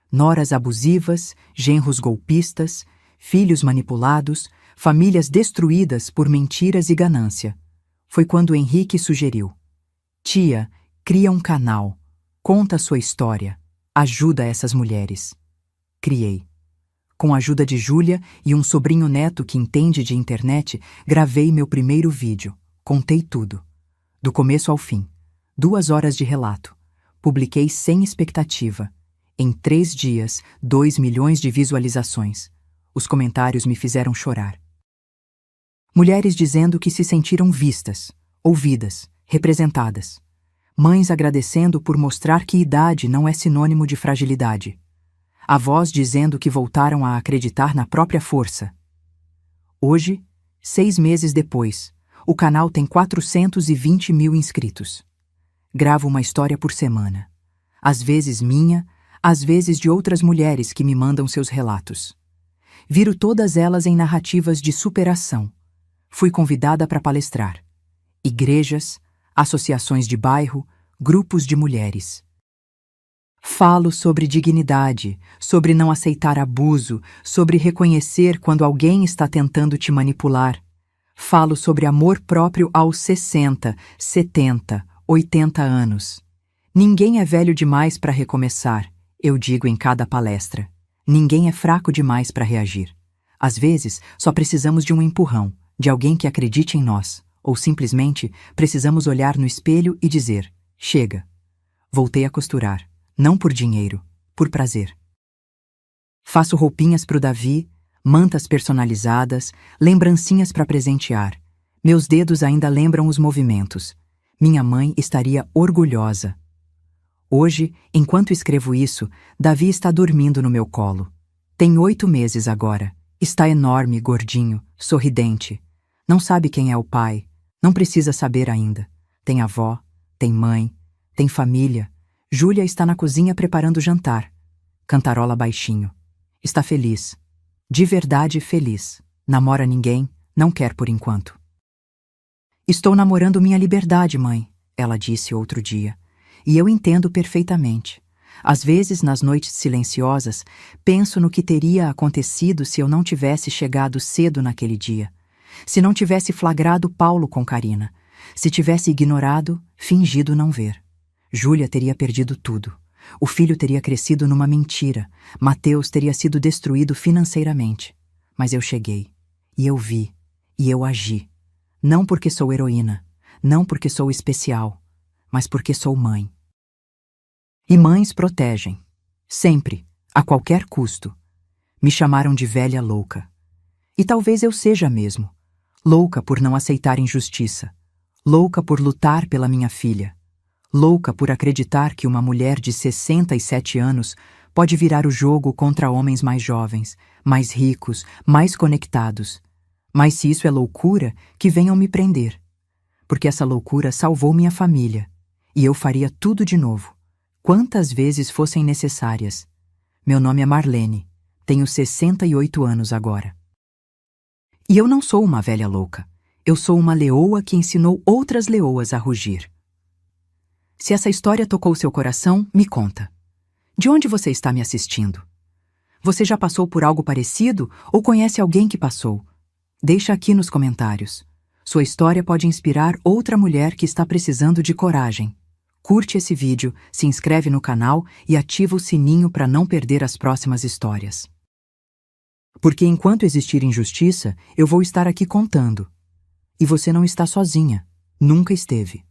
Noras abusivas, genros golpistas, filhos manipulados, famílias destruídas por mentiras e ganância. Foi quando Henrique sugeriu: Tia, cria um canal, conta a sua história, ajuda essas mulheres. Criei. Com a ajuda de Júlia e um sobrinho neto que entende de internet, gravei meu primeiro vídeo. Contei tudo. Do começo ao fim. 2 horas de relato. Publiquei sem expectativa. Em 3 dias, 2 milhões de visualizações. Os comentários me fizeram chorar. Mulheres dizendo que se sentiram vistas, ouvidas, representadas. Mães agradecendo por mostrar que idade não é sinônimo de fragilidade. Avós dizendo que voltaram a acreditar na própria força. Hoje, 6 meses depois, o canal tem 420 mil inscritos. Gravo uma história por semana. Às vezes minha, às vezes de outras mulheres que me mandam seus relatos. Viro todas elas em narrativas de superação. Fui convidada para palestrar. Igrejas, associações de bairro, grupos de mulheres. Falo sobre dignidade, sobre não aceitar abuso, sobre reconhecer quando alguém está tentando te manipular. Falo sobre amor próprio aos 60, 70, 80 anos. Ninguém é velho demais para recomeçar, eu digo em cada palestra. Ninguém é fraco demais para reagir. Às vezes, só precisamos de um empurrão, de alguém que acredite em nós, ou simplesmente precisamos olhar no espelho e dizer: chega. Voltei a costurar, não por dinheiro, por prazer. Faço roupinhas para o Davi, mantas personalizadas, lembrancinhas para presentear. Meus dedos ainda lembram os movimentos. Minha mãe estaria orgulhosa. Hoje, enquanto escrevo isso, Davi está dormindo no meu colo. Tem 8 meses agora. Está enorme, gordinho, sorridente. Não sabe quem é o pai. Não precisa saber ainda. Tem avó, tem mãe, tem família. Júlia está na cozinha preparando o jantar. Cantarola baixinho. Está feliz. De verdade feliz. Namora ninguém, não quer por enquanto. Estou namorando minha liberdade, mãe, ela disse outro dia. E eu entendo perfeitamente. Às vezes, nas noites silenciosas, penso no que teria acontecido se eu não tivesse chegado cedo naquele dia. Se não tivesse flagrado Paulo com Karina. Se tivesse ignorado, fingido não ver. Júlia teria perdido tudo. O filho teria crescido numa mentira. Mateus teria sido destruído financeiramente. Mas eu cheguei. E eu vi. E eu agi. Não porque sou heroína. Não porque sou especial. Mas porque sou mãe. E mães protegem. Sempre. A qualquer custo. Me chamaram de velha louca. E talvez eu seja mesmo. Louca por não aceitar injustiça. Louca por lutar pela minha filha. Louca por acreditar que uma mulher de 67 anos pode virar o jogo contra homens mais jovens, mais ricos, mais conectados. Mas se isso é loucura, que venham me prender. Porque essa loucura salvou minha família. E eu faria tudo de novo. Quantas vezes fossem necessárias. Meu nome é Marlene. Tenho 68 anos agora. E eu não sou uma velha louca. Eu sou uma leoa que ensinou outras leoas a rugir. Se essa história tocou seu coração, me conta. De onde você está me assistindo? Você já passou por algo parecido ou conhece alguém que passou? Deixa aqui nos comentários. Sua história pode inspirar outra mulher que está precisando de coragem. Curte esse vídeo, se inscreve no canal e ativa o sininho para não perder as próximas histórias. Porque enquanto existir injustiça, eu vou estar aqui contando. E você não está sozinha. Nunca esteve.